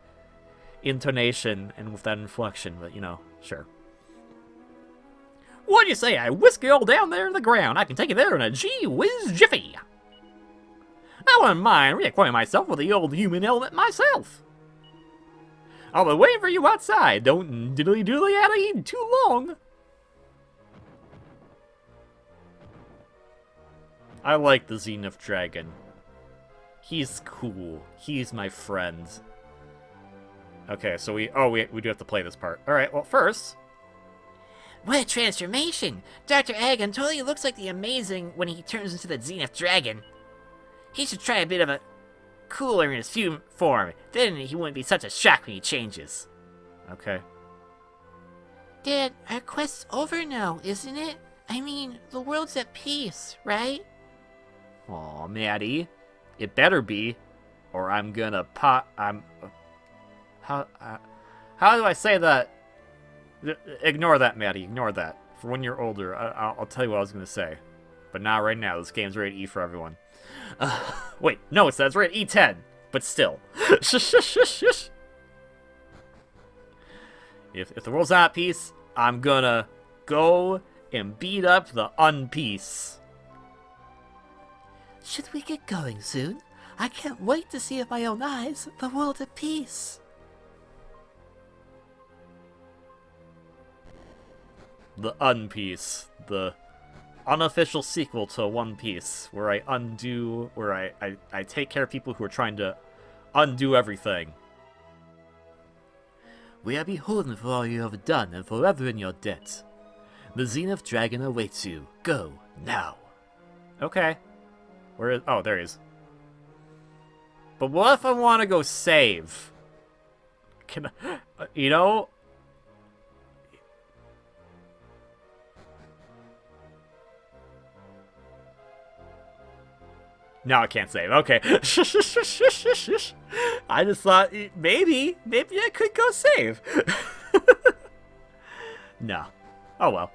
intonation and with that inflection, but you know, sure. What do you say I whisk it all down there in the ground? I can take it there in a gee-whiz jiffy. I wouldn't mind reacquainting myself with the old human element myself. I'll be waiting for you outside. Don't diddly-doodly out of here too long. I like the Zenith Dragon. He's cool. He's my friend. Okay, so we do have to play this part. Alright, well first... What a transformation! Dr. Agon totally looks like the amazing when he turns into the Zenith Dragon. He should try a bit of a cooler in his fume form. Then he wouldn't be such a shock when he changes. Okay. Dad, our quest's over now, isn't it? I mean, the world's at peace, right? Aw, Maddie. It better be, or I'm gonna pop... How do I say that? Ignore that, Maddie. Ignore that. For when you're older, I'll tell you what I was gonna say. But not right now. This game's rated E for everyone. Wait, no, it's rated E10. But still. If the world's not at peace, I'm gonna go and beat up the unpeace. Should we get going soon? I can't wait to see with my own eyes the world at peace. The Unpeace, the unofficial sequel to One Piece, where I take care of people who are trying to undo everything. We are beholden for all you have done and forever in your debt. The Zenith Dragon awaits you. Go, now. Okay. Where is... Oh, there he is. But what if I want to go save? Can I, you know? No, I can't save. Okay. I just thought maybe I could go save. No. Oh well.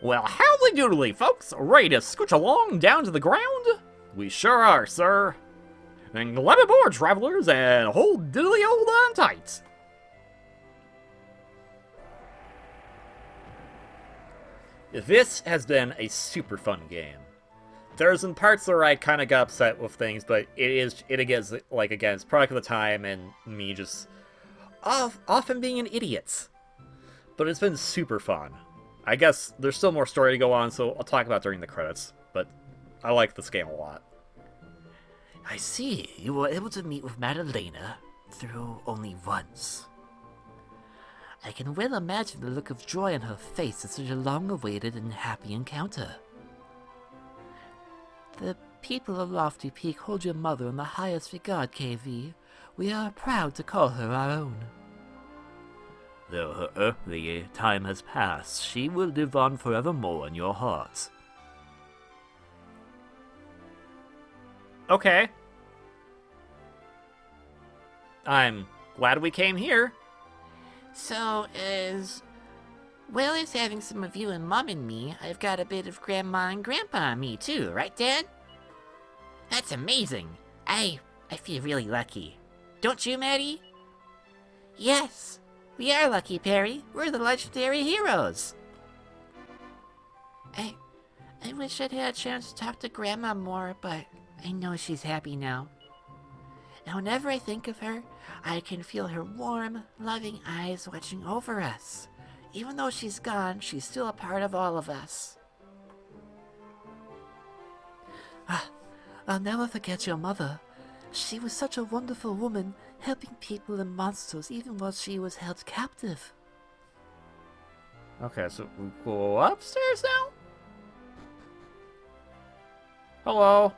Well, howdy doodly, folks. Ready to scooch along down to the ground? We sure are, sir. And glad aboard, travelers, and hold diddly hold on tight. This has been a super fun game. There's some parts where I kind of got upset with things, but it again, like, again, it's product of the time and me just often being an idiot. But it's been super fun. I guess there's still more story to go on, so I'll talk about it during the credits, but I like this game a lot. I see. You were able to meet with Madalena through only once. I can well imagine the look of joy on her face at such a long-awaited and happy encounter. The people of Lofty Peak hold your mother in the highest regard, KV. We are proud to call her our own. Though her earthly time has passed, she will live on forevermore in your hearts. Okay. I'm glad we came here. So, as well as having some of you and Mom and me, I've got a bit of Grandma and Grandpa on me too, right, Dad? That's amazing. I feel really lucky. Don't you, Maddie? Yes, we are lucky, Perry. We're the legendary heroes. I wish I'd had a chance to talk to Grandma more, but I know she's happy now. And whenever I think of her, I can feel her warm, loving eyes watching over us. Even though she's gone, she's still a part of all of us. I'll never forget your mother. She was such a wonderful woman, helping people and monsters even while she was held captive. Okay, so we go upstairs now? Hello?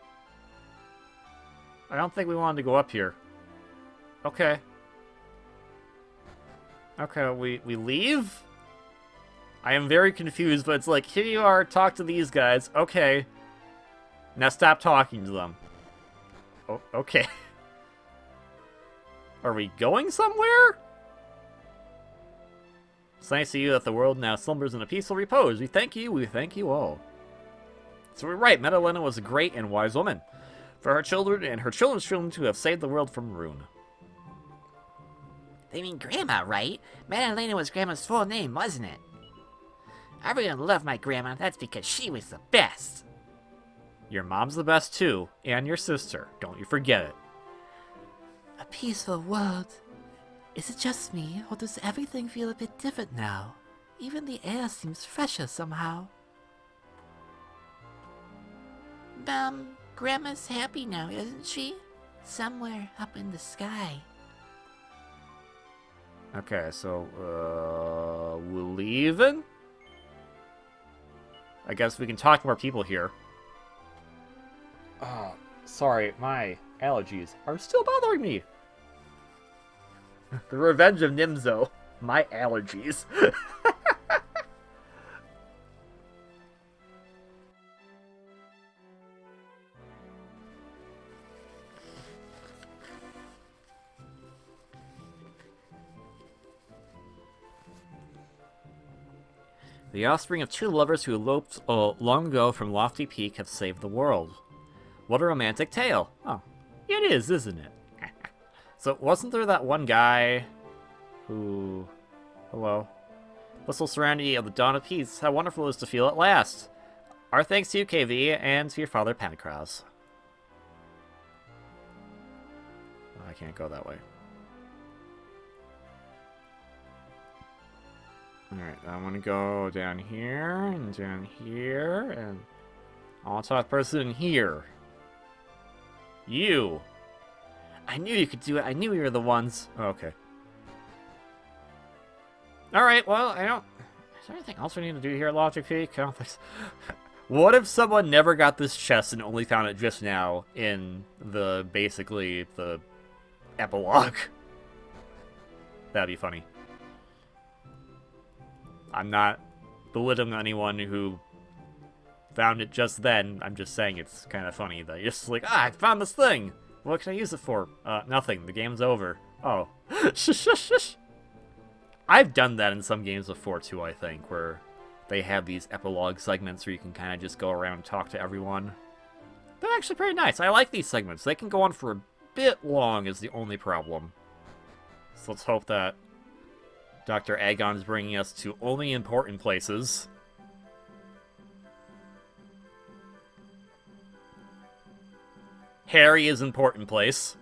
I don't think we wanted to go up here. Okay. Okay, we leave? I am very confused, but it's like, here you are, talk to these guys. Okay. Now stop talking to them. Oh, okay. Are we going somewhere? It's nice to see that the world now slumbers in a peaceful repose. We thank you all. So we're right, Madalena was a great and wise woman. For her children and her children's children to have saved the world from ruin. They mean Grandma, right? Madalena was Grandma's full name, wasn't it? I really love my Grandma. That's because she was the best. Your mom's the best too, and your sister. Don't you forget it. A peaceful world. Is it just me, or does everything feel a bit different now? Even the air seems fresher somehow. Grandma's happy now, isn't she? Somewhere up in the sky. Okay, so, we're leaving? I guess we can talk to more people here. Sorry, my allergies are still bothering me. The revenge of Nimzo. My allergies. The offspring of two lovers who eloped long ago from Lofty Peak have saved the world. What a romantic tale. Oh, it is, isn't it? So, wasn't there that one guy who... Hello? Blissful serenity of the dawn of peace. How wonderful it is to feel at last. Our thanks to you, KV, and to your father, Panicross. Oh, I can't go that way. Alright, I want to go down here, and down here, and I want to talk to the person here. You! I knew you could do it. I knew you were the ones. Oh, okay. Alright, well, I don't... Is there anything else we need to do here at Logic Peak? I don't think so. What if someone never got this chest and only found it just now in basically the epilogue? That'd be funny. I'm not belittling anyone who found it just then. I'm just saying it's kind of funny that you're just like, I found this thing. What can I use it for? Nothing. The game's over. Oh. Shush. I've done that in some games before too, I think, where they have these epilogue segments where you can kind of just go around and talk to everyone. They're actually pretty nice. I like these segments. They can go on for a bit long is the only problem. So let's hope that Dr. Agon is bringing us to only important places. Harry is important place.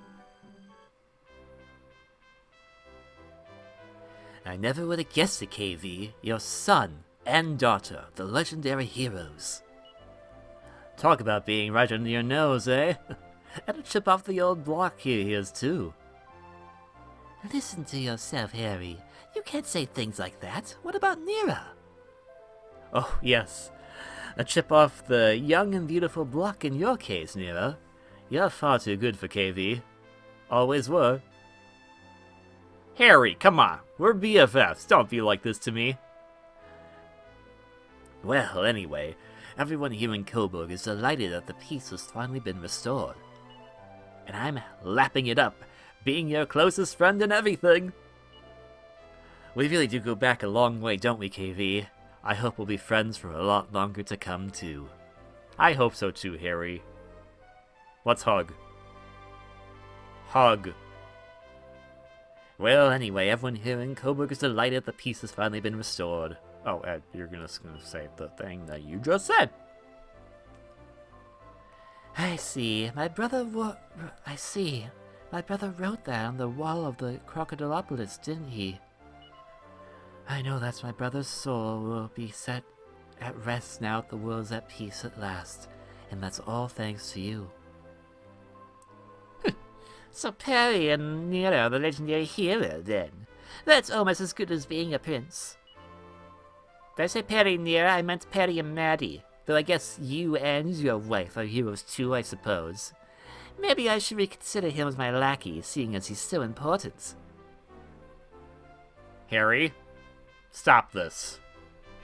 I never would have guessed it, KV. Your son and daughter, the legendary heroes. Talk about being right under your nose, eh? And a chip off the old block he is, too. Listen to yourself, Harry. You can't say things like that. What about Nera? Oh, yes. A chip off the young and beautiful block in your case, Nera. You're far too good for KV. Always were. Harry, come on. We're BFFs. Don't be like this to me. Well, anyway, everyone here in Coburg is delighted that the peace has finally been restored. And I'm lapping it up, being your closest friend and everything. We really do go back a long way, don't we, KV? I hope we'll be friends for a lot longer to come, too. I hope so too, Harry. Let's hug. Hug. Well, anyway, everyone here in Coburg is delighted the peace has finally been restored. Oh, Ed, you're gonna say the thing that you just said. I see. My brother wrote that on the wall of the Crocodilopolis, didn't he? I know that my brother's soul will be set at rest now that the world's at peace at last, and that's all thanks to you. So Perry and Nera are the legendary hero, then. That's almost as good as being a prince. Did I say Perry and Nera? I meant Perry and Maddie. Though I guess you and your wife are heroes too, I suppose. Maybe I should reconsider him as my lackey, seeing as he's so important. Harry, stop this.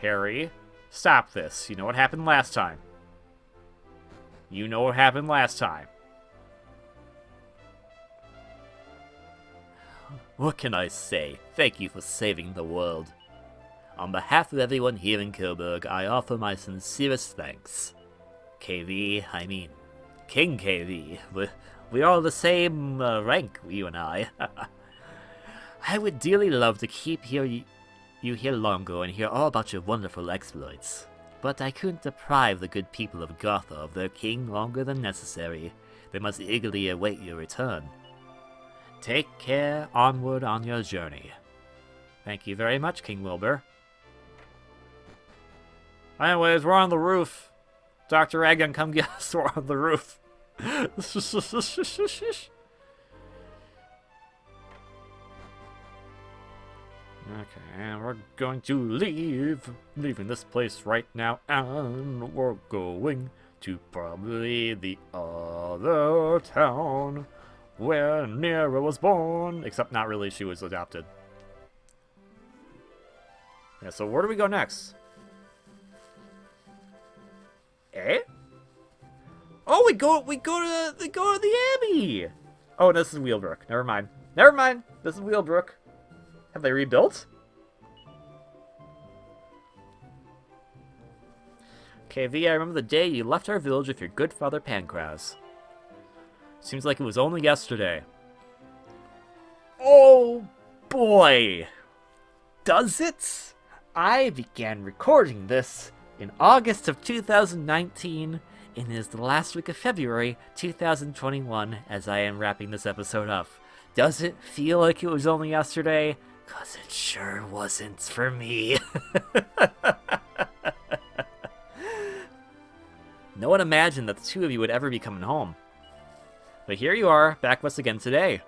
Harry, stop this. You know what happened last time. You know what happened last time. What can I say? Thank you for saving the world. On behalf of everyone here in Coburg, I offer my sincerest thanks. KV, I mean, King KV. We're all the same rank, you and I. I would dearly love to keep you here longer and hear all about your wonderful exploits. But I couldn't deprive the good people of Gotha of their king longer than necessary. They must eagerly await your return. Take care onward on your journey. Thank you very much, King Wilbur. Anyways, we're on the roof. Dr. Agon, come get us. We're on the roof. Okay, and we're going to leaving this place right now, and we're going to probably the other town where Nera was born, except not really, she was adopted. Yeah, so where do we go next? Eh? Oh, we go to the Abbey. Oh, this is Wheelbrook. Never mind. This is Wheelbrook. Have they rebuilt? KV, I remember the day you left our village with your good father Pancras. Seems like it was only yesterday. Oh boy! Does it? I began recording this in August of 2019, and it is the last week of February 2021 as I am wrapping this episode up. Does it feel like it was only yesterday? 'Cause it sure wasn't for me. No one imagined that the two of you would ever be coming home. But here you are, back with us again today.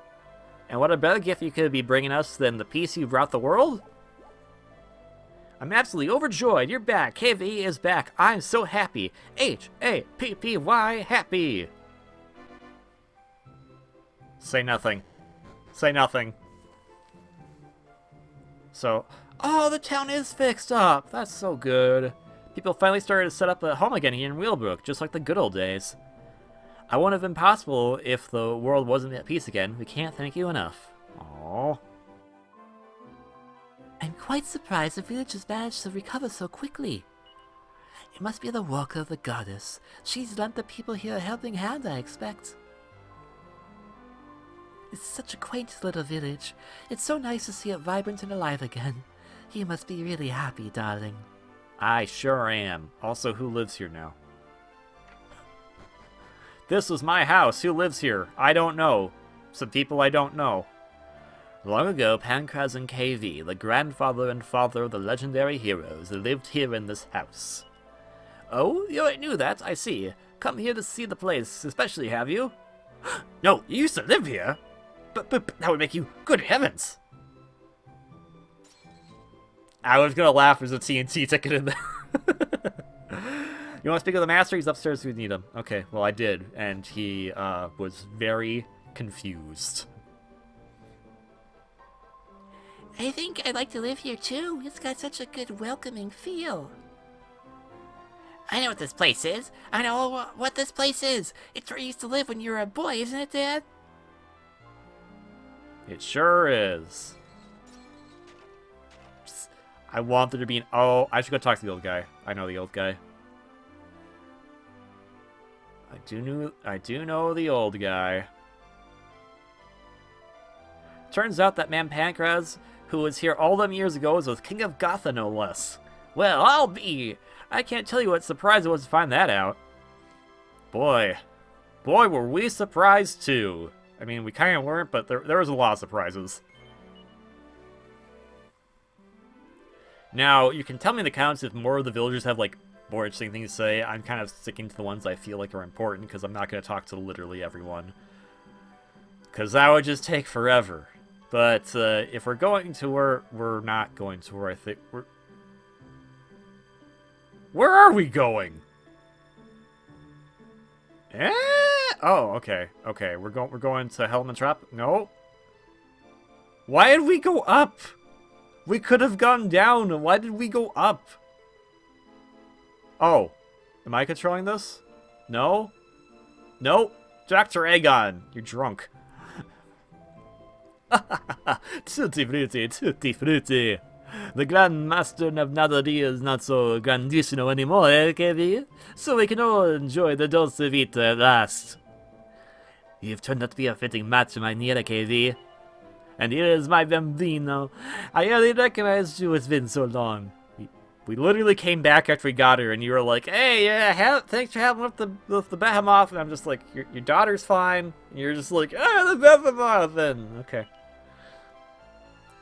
And what a better gift you could be bringing us than the peace you brought the world? I'm absolutely overjoyed. You're back. KV is back. I'm so happy. Happy. Happy. Say nothing. Say nothing. So, oh, the town is fixed up. That's so good. People finally started to set up a home again here in Wheelbrook, just like the good old days. I wouldn't have been possible if the world wasn't at peace again. We can't thank you enough. Aww. I'm quite surprised the village has managed to recover so quickly. It must be the work of the goddess. She's lent the people here a helping hand, I expect. It's such a quaint little village. It's so nice to see it vibrant and alive again. You must be really happy, darling. I sure am. Also, who lives here now? This was my house. Who lives here? I don't know. Some people I don't know. Long ago, Pancraz and KV, the grandfather and father of the legendary heroes, lived here in this house. Oh, you already knew that, I see. Come here to see the place, especially, have you? No, you used to live here? But that would make you... Good heavens! I was gonna laugh as a TNT ticket in there. You want to speak with the master? He's upstairs if you need him. Okay, well I did, and he was very confused. I think I'd like to live here too. It's got such a good welcoming feel. I know what this place is. I know what this place is. It's where you used to live when you were a boy, isn't it, Dad? It sure is. I want there to be an... Oh, I should go talk to the old guy. I know the old guy. I do know the old guy. Turns out that man Pancraz, who was here all them years ago, was king of Gotha, no less. Well, I'll be... I can't tell you what surprise it was to find that out. Boy, were we surprised too. I mean, we kind of weren't, but there was a lot of surprises. Now, you can tell me in the comments if more of the villagers have, like, more interesting things to say. I'm kind of sticking to the ones I feel like are important, because I'm not going to talk to literally everyone. Because that would just take forever. But, if we're going to where we're not going to where I think we're... Where are we going? Eh? Oh, okay. Okay, we're going to Hellman Trap? No. Why did we go up? We could have gone down. Why did we go up? Oh. Am I controlling this? No? Nope. Dr. Aegon, you're drunk. Tutti frutti, tutti frutti. The Grand Master of Nadari is not so grandissimo anymore, eh, Kevi? So we can all enjoy the Dolce Vita at last. You've turned out to be a fitting match for my Nera, Kevi. And here is my bambino. I hardly recognized you, it's been so long. We literally came back after we got her, and you were like, hey, yeah, thanks for having with the behemoth. And I'm just like, your daughter's fine. And you're just like, the behemoth, then. Okay.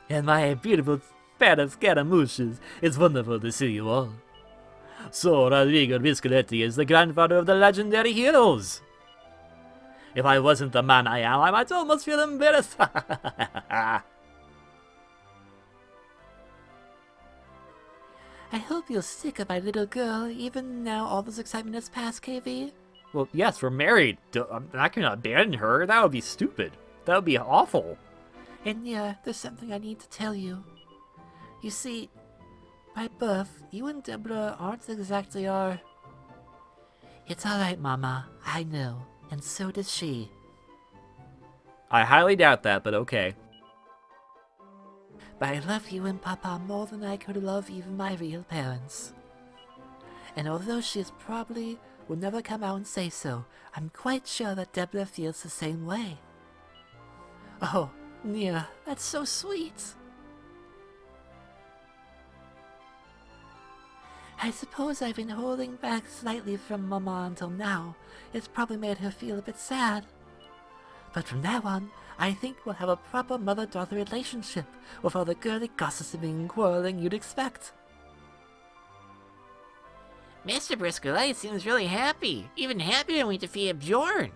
And my beautiful pair of Scaramoushes. It's wonderful to see you all. So, Rodrigo Viscoletti is the grandfather of the legendary heroes. If I wasn't the man I am, I might almost feel embarrassed. I hope you'll stick with my little girl, even now all this excitement has passed, KV. Well, yes, we're married. I'm not going to abandon her. That would be stupid. That would be awful. And yeah, there's something I need to tell you. You see, by birth, you and Deborah aren't exactly our... It's alright, Mama. I know. And so does she. I highly doubt that, but okay. But I love you and Papa more than I could love even my real parents. And although she probably will never come out and say so, I'm quite sure that Deborah feels the same way. Oh, Nera, that's so sweet. I suppose I've been holding back slightly from Mama until now. It's probably made her feel a bit sad. But from now on, I think we'll have a proper mother-daughter relationship, with all the girly gossiping and quarreling you'd expect. Mr. Briscoe seems really happy, even happier when we defeated Bjorn.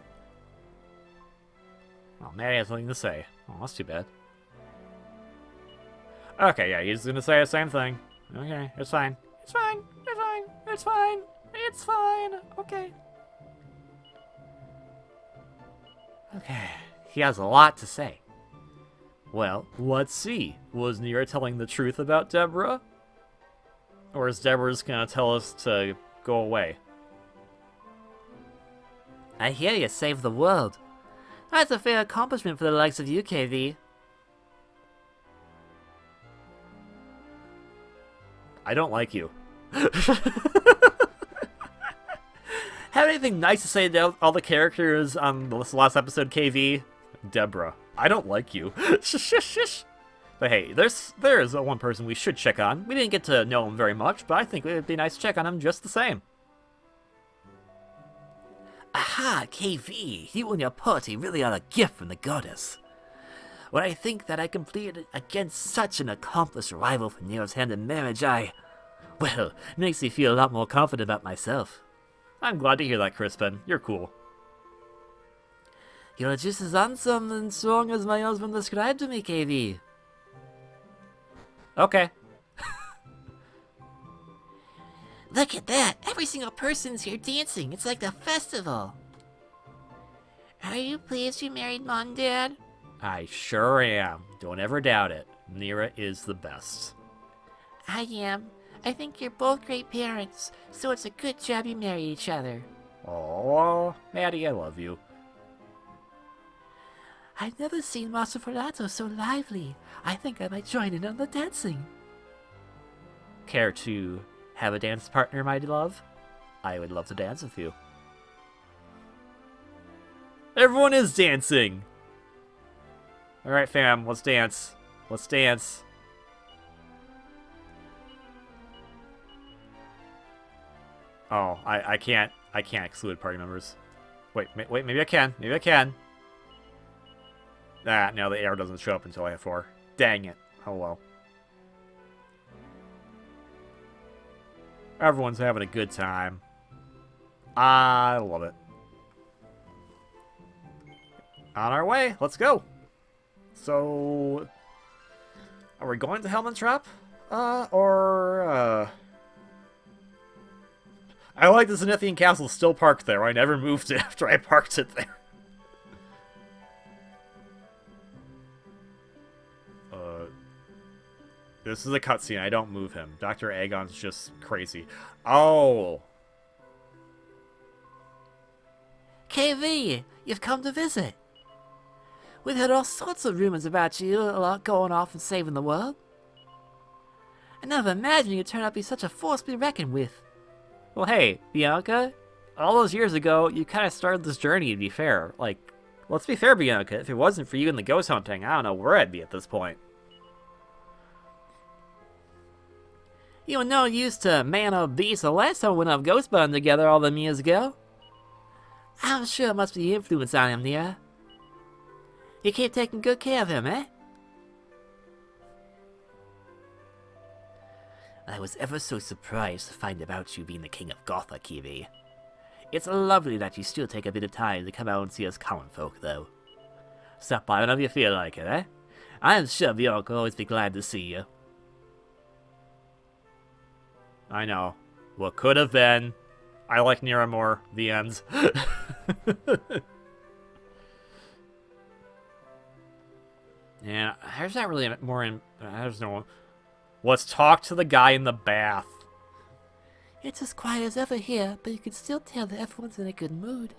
Well, Maddie has something to say. Oh, that's too bad. Okay, yeah, he's gonna say the same thing. Okay, it's fine. It's fine. It's fine. It's fine. It's fine. Okay. Okay. He has a lot to say. Well, let's see. Was Nera telling the truth about Deborah? Or is Deborah just gonna tell us to go away? I hear you saved the world. That's a fair accomplishment for the likes of you, KV. I don't like you. Have anything nice to say to all the characters on this last episode, KV? Deborah, I don't like you. But hey, there is one person we should check on. We didn't get to know him very much, but I think it would be nice to check on him just the same. Aha, KV, you and your party really are a gift from the goddess. When I think that I completed against such an accomplished rival for Nero's hand in marriage, well, it makes me feel a lot more confident about myself. I'm glad to hear that, Crispin. You're cool. You're just as handsome and strong as my husband described to me, KV. Okay. Look at that! Every single person's here dancing. It's like the festival. Are you pleased you married Mom, Dad? I sure am. Don't ever doubt it. Nera is the best. I am. I think you're both great parents, so it's a good job you married each other. Oh, Maddie, I love you. I've never seen Master Ferrato so lively. I think I might join in on the dancing. Care to have a dance partner, my love? I would love to dance with you. Everyone is dancing! Alright, fam, let's dance. Let's dance. Oh, I can't exclude party members. Wait, maybe I can. Maybe I can. Ah, no, the arrow doesn't show up until I have 4. Dang it. Oh well. Everyone's having a good time. I love it. On our way. Let's go. So, are we going to Hellman's Trap? I like the Zenithian castle still parked there. I never moved it after I parked it there. This is a cutscene. I don't move him. Dr. Agon's just crazy. Oh. KV, you've come to visit. We've heard all sorts of rumors about you, a lot going off and saving the world. I never imagined you'd turn out to be such a force to be reckoned with. Well, hey, Bianca, all those years ago, you kind of started this journey, to be fair. Like, let's be fair, Bianca. If it wasn't for you and the ghost hunting, I don't know where I'd be at this point. You were no use to man or beast the last time we went off ghost hunting together all them years ago. I'm sure it must be influence on him, Nera. You keep taking good care of him, eh? I was ever so surprised to find about you being the king of Gotha, Kiwi. It's lovely that you still take a bit of time to come out and see us common folk, though. Stop by whenever you feel like it, eh? I'm sure Bjork will always be glad to see you. I know. What could have been. I like Nera more. The end. Yeah, there's not really more in... There's no... Let's talk to the guy in the bath. It's as quiet as ever here, but you can still tell that everyone's in a good mood.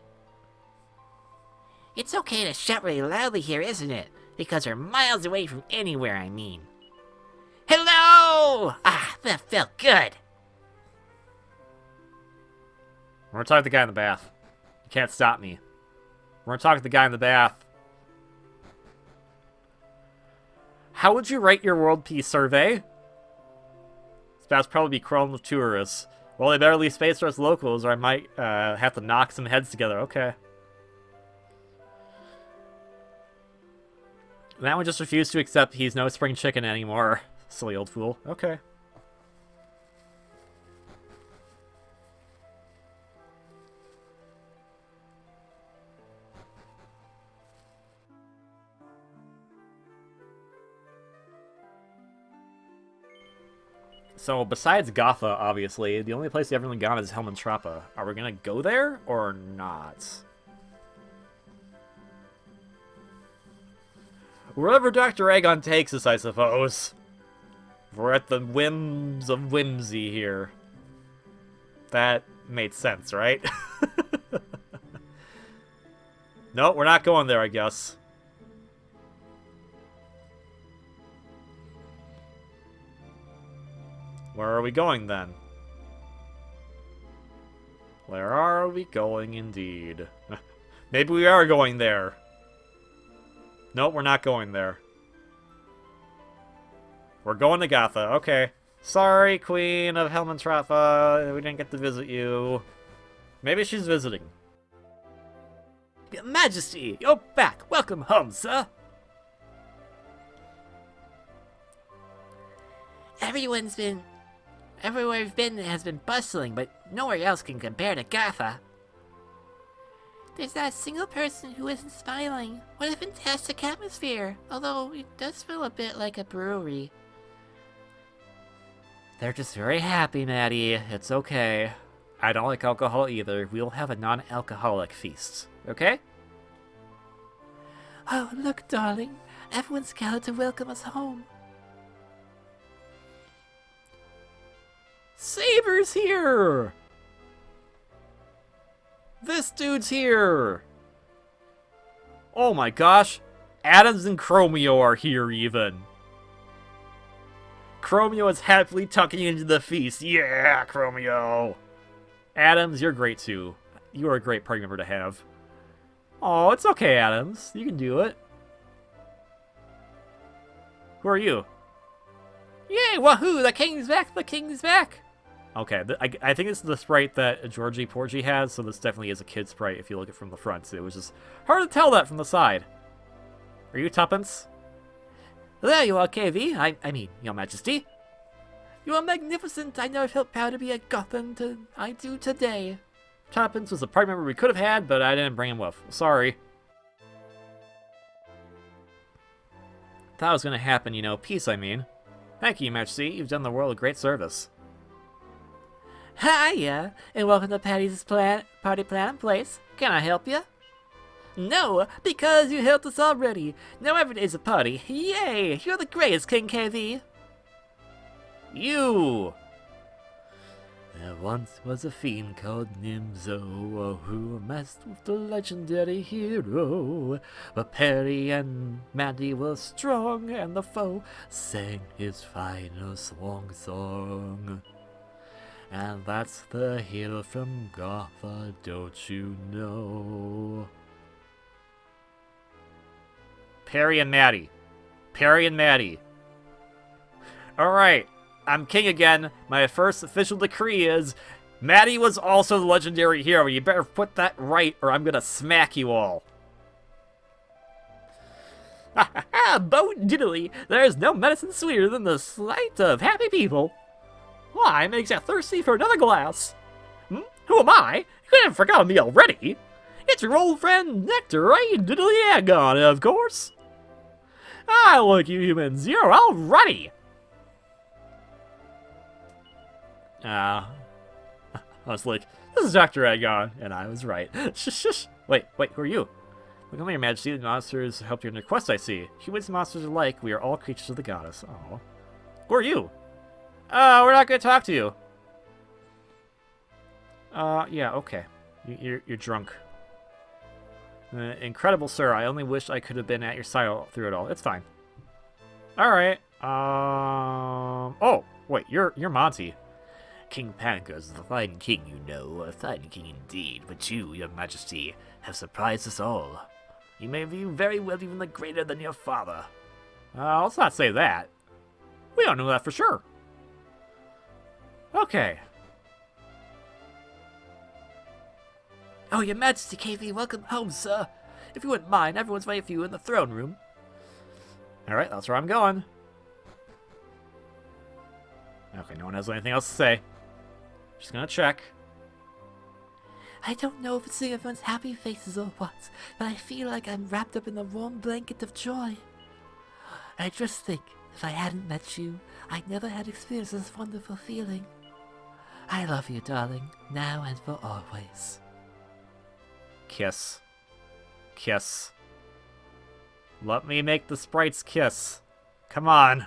It's okay to shout really loudly here, isn't it? Because we're miles away from anywhere, I mean. Hello! Ah, that felt good. We're gonna talk to the guy in the bath. You can't stop me. We're gonna talk to the guy in the bath. How would you rate your world peace survey? This bath's probably be crawling with tourists. Well, they better leave space for us locals, or I might have to knock some heads together. Okay. That one just refused to accept he's no spring chicken anymore. Silly old fool. Okay. So, besides Gotha, obviously, the only place we haven't really gone is Helmantrappa. Are we gonna go there, or not? Wherever Dr. Agon takes us, I suppose. We're at the whims of whimsy here. That made sense, right? No, we're not going there, I guess. Where are we going, then? Where are we going, indeed? Maybe we are going there. No, we're not going there. We're going to Gotha. Okay. Sorry, Queen of Helmantrappa. We didn't get to visit you. Maybe she's visiting. Your Majesty, you're back. Welcome home, sir. Everywhere we've been has been bustling, but nowhere else can compare to Gotha. There's not a single person who isn't smiling. What a fantastic atmosphere. Although, it does feel a bit like a brewery. They're just very happy, Maddie. It's okay. I don't like alcohol either. We'll have a non-alcoholic feast. Okay? Oh, look, darling. Everyone's gathered to welcome us home. Saber's here! This dude's here! Oh my gosh! Adams and Chromeo are here, even! Chromeo is happily tucking into the feast. Yeah, Chromeo! Adams, you're great too. You are a great party member to have. Oh, it's okay, Adams. You can do it. Who are you? Yay, wahoo! The king's back! The king's back! Okay, I think this is the sprite that Georgie Porgy has, so this definitely is a kid sprite if you look at it from the front. It was just hard to tell that from the side. Are you Tuppence? There you are, KV. I mean, Your Majesty. You are magnificent. I never felt proud to be a Gotham I do today. Tuppence was a party member we could have had, but I didn't bring him with. Sorry. Thought it was going to happen, you know. Peace, I mean. Thank you, Your Majesty. You've done the world a great service. Hiya, and welcome to Patty's Party Plan Place. Can I help you? No, because you helped us already. Now every day's a party. Yay! You're the greatest, King KV. You! There once was a fiend called Nimzo, who messed with the legendary hero. But Perry and Maddie were strong, and the foe sang his final song. And that's the hero from Gotha, don't you know? Perry and Maddie. Perry and Maddie. Alright, I'm king again. My first official decree is Maddie was also the legendary hero. You better put that right or I'm gonna smack you all. Ha ha ha! Bo diddly! There's no medicine sweeter than the sight of happy people. Why, makes you thirsty for another glass? Who am I? You couldn't have forgotten me already. It's your old friend Nectar, right? Diddly Agon, of course. I like you humans. You're all ready. I was like, this is Dr. Agon, and I was right. Shush, shush. Wait, who are you? Welcome, Your Majesty. The monsters helped you in your quest, I see. Humans and monsters alike, we are all creatures of the goddess. Oh. Who are you? We're not gonna talk to you. Yeah, okay. You're drunk. Incredible, sir. I only wish I could have been at your side through it all. It's fine. Alright. Oh, wait, you're Monty. King Panka's the fine king, you know. A fine king indeed. But you, Your Majesty, have surprised us all. You may be very well even greater than your father. Let's not say that. We don't know that for sure. Okay. Oh, Your Majesty, KV, welcome home, sir. If you wouldn't mind, everyone's waiting for you in the throne room. Alright, that's where I'm going. Okay, no one has anything else to say. Just gonna check. I don't know if it's seeing everyone's happy faces or what, but I feel like I'm wrapped up in a warm blanket of joy. I just think If I hadn't met you, I'd never had experienced this wonderful feeling. I love you, darling, now and for always. Kiss. Kiss. Let me make the sprites kiss. Come on.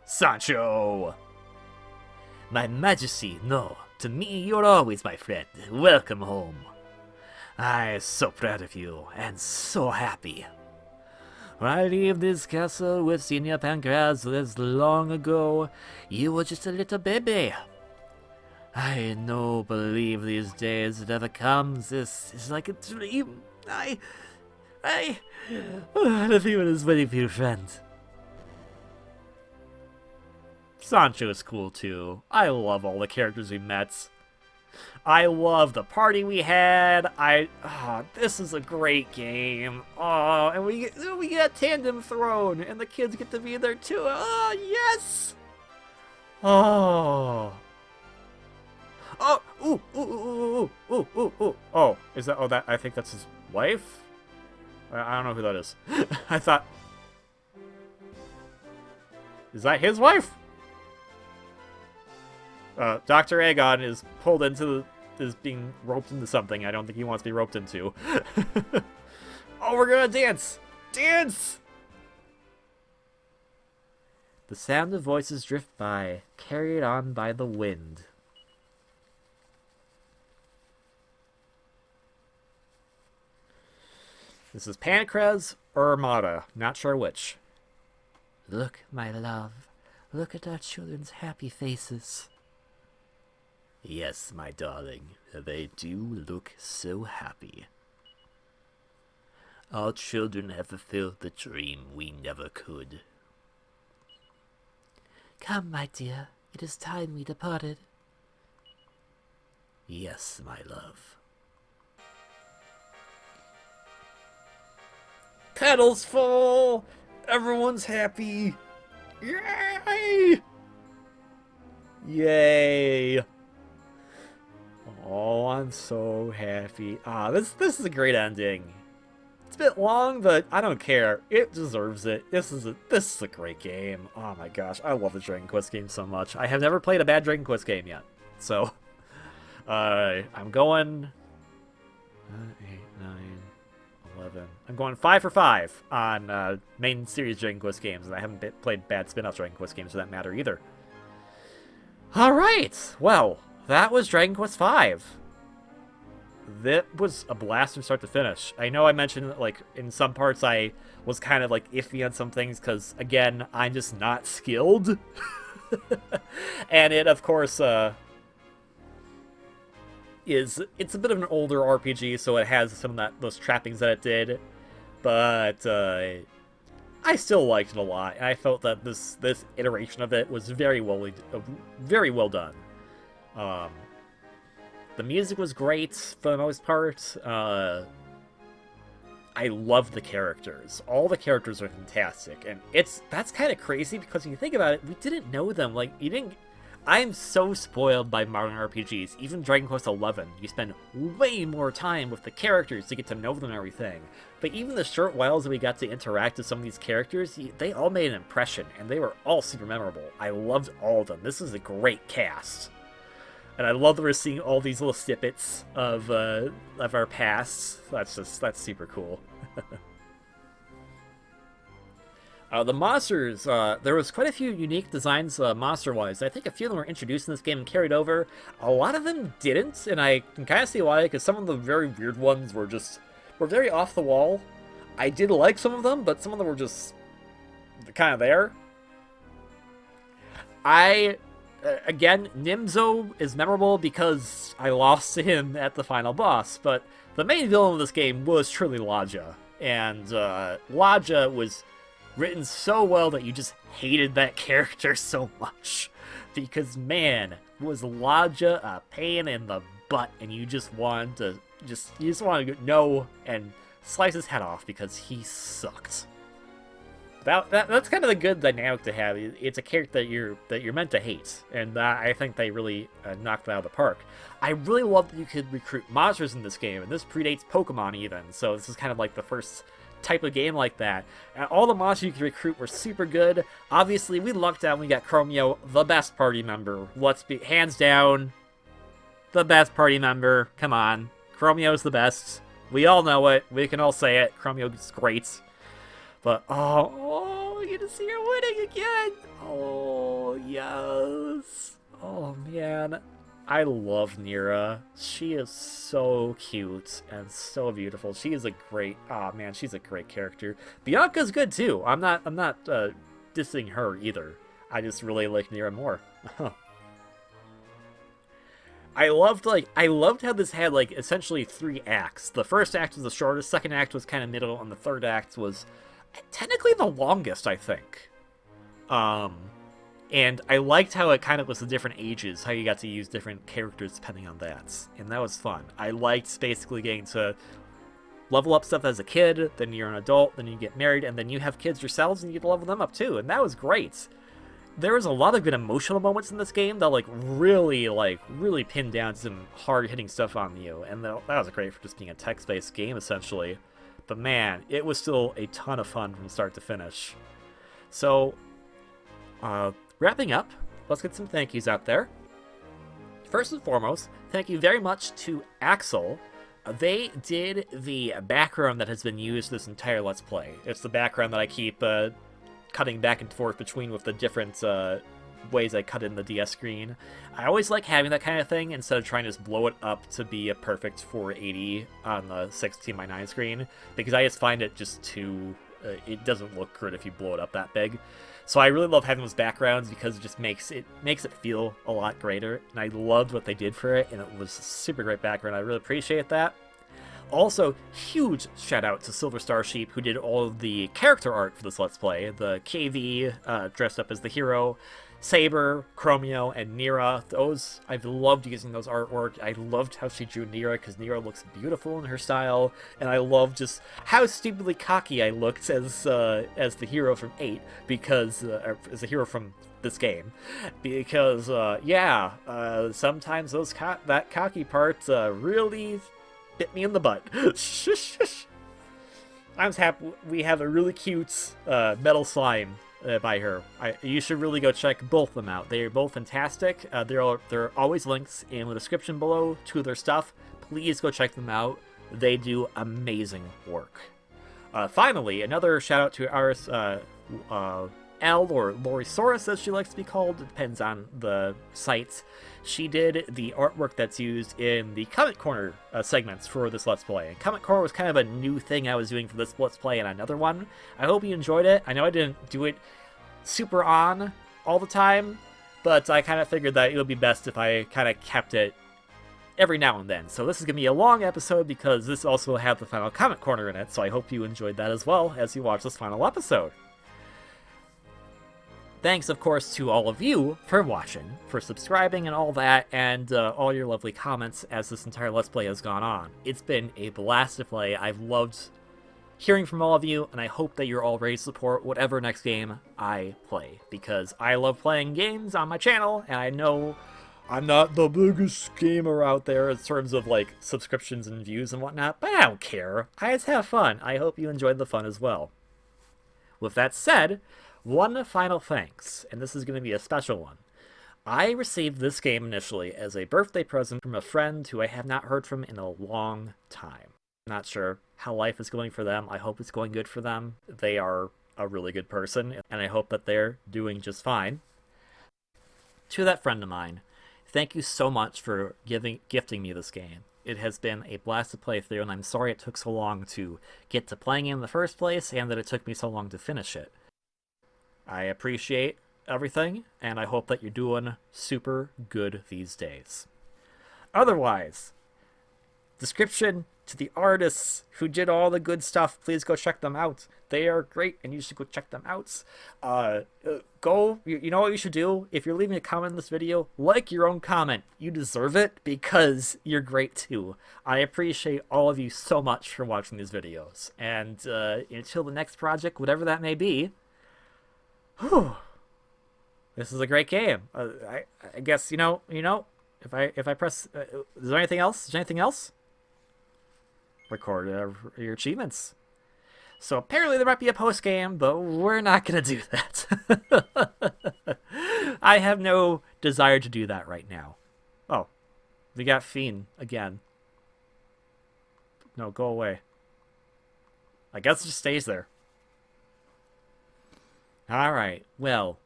Sancho! My Majesty, no. To me, you're always my friend. Welcome home. I'm so proud of you, and so happy. When I leave this castle with Senior Pancras as long ago, you were just a little baby. I no believe these days it ever comes. This is like a dream. I love you as many of your friends. Sancho is cool too. I love all the characters we met. I love the party we had. This is a great game. Oh, and we get Tandem Throne, and the kids get to be there too. Oh, yes! Oh. Oh, ooh. Oh, is that, that, I think that's his wife? I don't know who that is. I thought, is that his wife? Dr. Aegon is pulled into is being roped into something I don't think he wants to be roped into. Oh, we're gonna dance! Dance! The sound of voices drift by, carried on by the wind. This is Pancras or Armada. Not sure which. Look, my love. Look at our children's happy faces. Yes, my darling, they do look so happy. Our children have fulfilled the dream we never could. Come, my dear, it is time we departed. Yes, my love. Petals fall! Everyone's happy! Yay! Yay! Oh, I'm so happy. This is a great ending. It's a bit long, but I don't care. It deserves it. This is a great game. Oh my gosh, I love the Dragon Quest game so much. I have never played a bad Dragon Quest game yet. So, I'm going 8, 9, 11. I'm going 5 for 5 on main series Dragon Quest games, and I haven't played bad spin-off Dragon Quest games for that matter either. All right, well. That was Dragon Quest V. That was a blast from start to finish. I know I mentioned that, like, in some parts I was kind of, like, iffy on some things because, again, I'm just not skilled. And it, of course, it's a bit of an older RPG, so it has some of those trappings that it did. But, I still liked it a lot. And I felt that this iteration of it was very well done. The music was great for the most part. I love the characters. All the characters are fantastic, and that's kind of crazy because when you think about it, we didn't know them. Like, I'm so spoiled by modern RPGs. Even Dragon Quest XI, you spend way more time with the characters to get to know them and everything. But even the short whiles that we got to interact with some of these characters, they all made an impression, and they were all super memorable. I loved all of them. This is a great cast. And I love that we're seeing all these little snippets of our pasts. That's super cool. The monsters, there was quite a few unique designs monster-wise. I think a few of them were introduced in this game and carried over. A lot of them didn't, and I can kind of see why, because some of the very weird ones were very off the wall. I did like some of them, but some of them were just kind of there. Again, Nimzo is memorable because I lost to him at the final boss, but the main villain of this game was truly Ladja, and Ladja was written so well that you just hated that character so much, because man, was Ladja a pain in the butt, and you just wanted to know and slice his head off because he sucked. That's kind of the good dynamic to have. It's a character that you're meant to hate, and I think they really knocked it out of the park. I really love that you could recruit monsters in this game, and this predates Pokemon even, so this is kind of like the first type of game like that. And all the monsters you could recruit were super good. Obviously, we lucked out when we got Chromeo, the best party member. Let's be hands down, the best party member. Come on, Chromeo's the best. We all know it. We can all say it. Chromeo's great. But, I get to see her winning again! Oh, yes! Oh, man. I love Nera. She is so cute and so beautiful. She is a great... man, she's a great character. Bianca's good, too. I'm not dissing her, either. I just really like Nera more. I loved how this had, like, essentially 3 acts. The first act was the shortest, second act was kind of middle, and the third act was... technically the longest, I think. And I liked how it kind of was the different ages, how you got to use different characters depending on that. And that was fun. I liked basically getting to level up stuff as a kid, then you're an adult, then you get married, and then you have kids yourselves and you get to level them up too. And that was great. There was a lot of good emotional moments in this game that really pinned down some hard-hitting stuff on you. And that was great for just being a text-based game, essentially. But man, it was still a ton of fun from start to finish. So, wrapping up, let's get some thank yous out there. First and foremost, thank you very much to Axel. They did the background that has been used this entire Let's Play. It's the background that I keep cutting back and forth between with the different ways I cut in the DS screen. I always like having that kind of thing instead of trying to just blow it up to be a perfect 480 on the 16:9 screen, because I just find it just too... it doesn't look good if you blow it up that big. So I really love having those backgrounds because it just makes it feel a lot greater, and I loved what they did for it, and it was a super great background. I really appreciate that. Also, huge shout out to SilverStarSheep, who did all of the character art for this Let's Play. The KV dressed up as the hero, Saber, Chromeo, and Nera. I've loved using those artwork. I loved how she drew Nera, because Nera looks beautiful in her style, and I love just how stupidly cocky I looked as the hero from 8, because as the hero from this game, because sometimes that cocky part really bit me in the butt. I'm just happy we have a really cute metal slime by her. You should really go check both of them out. They are both fantastic. There are always links in the description below to their stuff. Please go check them out. They do amazing work. Finally, another shout out to ours, L, or Lorisaurus as she likes to be called, it depends on the sites. She did the artwork that's used in the Comment Corner segments for this Let's Play. And Comment Corner was kind of a new thing I was doing for this Let's Play and another one. I hope you enjoyed it. I know I didn't do it super on all the time, but I kind of figured that it would be best if I kind of kept it every now and then. So this is going to be a long episode because this also had the final Comment Corner in it, so I hope you enjoyed that as well as you watch this final episode. Thanks, of course, to all of you for watching, for subscribing and all that, and all your lovely comments as this entire Let's Play has gone on. It's been a blast to play. I've loved hearing from all of you, and I hope that you're all ready to support whatever next game I play, because I love playing games on my channel, and I know I'm not the biggest gamer out there in terms of, like, subscriptions and views and whatnot, but I don't care. I just have fun. I hope you enjoyed the fun as well. With that said, one final thanks, and this is going to be a special one. I received this game initially as a birthday present from a friend who I have not heard from in a long time. Not sure how life is going for them. I hope it's going good for them. They are a really good person, and I hope that they're doing just fine. To that friend of mine, thank you so much for gifting me this game. It has been a blast to play through, and I'm sorry it took so long to get to playing it in the first place, and that it took me so long to finish it. I appreciate everything, and I hope that you're doing super good these days. Otherwise, description to the artists who did all the good stuff, please go check them out. They are great, and you should go check them out. You know what you should do? If you're leaving a comment in this video, like your own comment. You deserve it, because you're great too. I appreciate all of you so much for watching these videos. And until the next project, whatever that may be, Whew. This is a great game. I guess you know. If I press, is there anything else? Is there anything else? Record your achievements. So apparently there might be a post game, but we're not gonna do that. I have no desire to do that right now. Oh, we got Fiend again. No, go away. I guess it just stays there. Alright, well,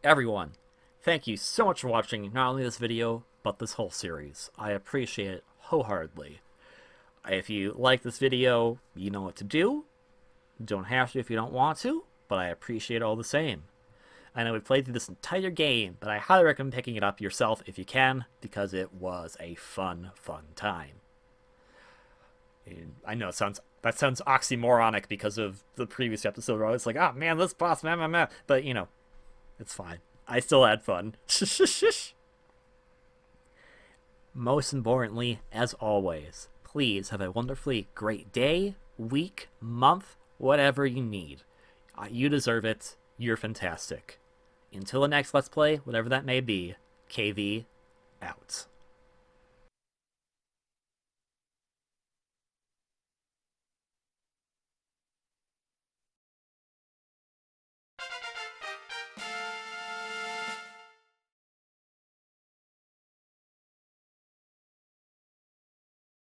everyone, thank you so much for watching not only this video, but this whole series. I appreciate it wholeheartedly. If you like this video, you know what to do. You don't have to if you don't want to, but I appreciate it all the same. I know we played through this entire game, but I highly recommend picking it up yourself if you can, because it was a fun time. And I know that sounds oxymoronic because of the previous episode where I was like, oh man, this boss, man. But, you know, it's fine. I still had fun. Most importantly, as always, please have a wonderfully great day, week, month, whatever you need. You deserve it. You're fantastic. Until the next Let's Play, whatever that may be, KV out.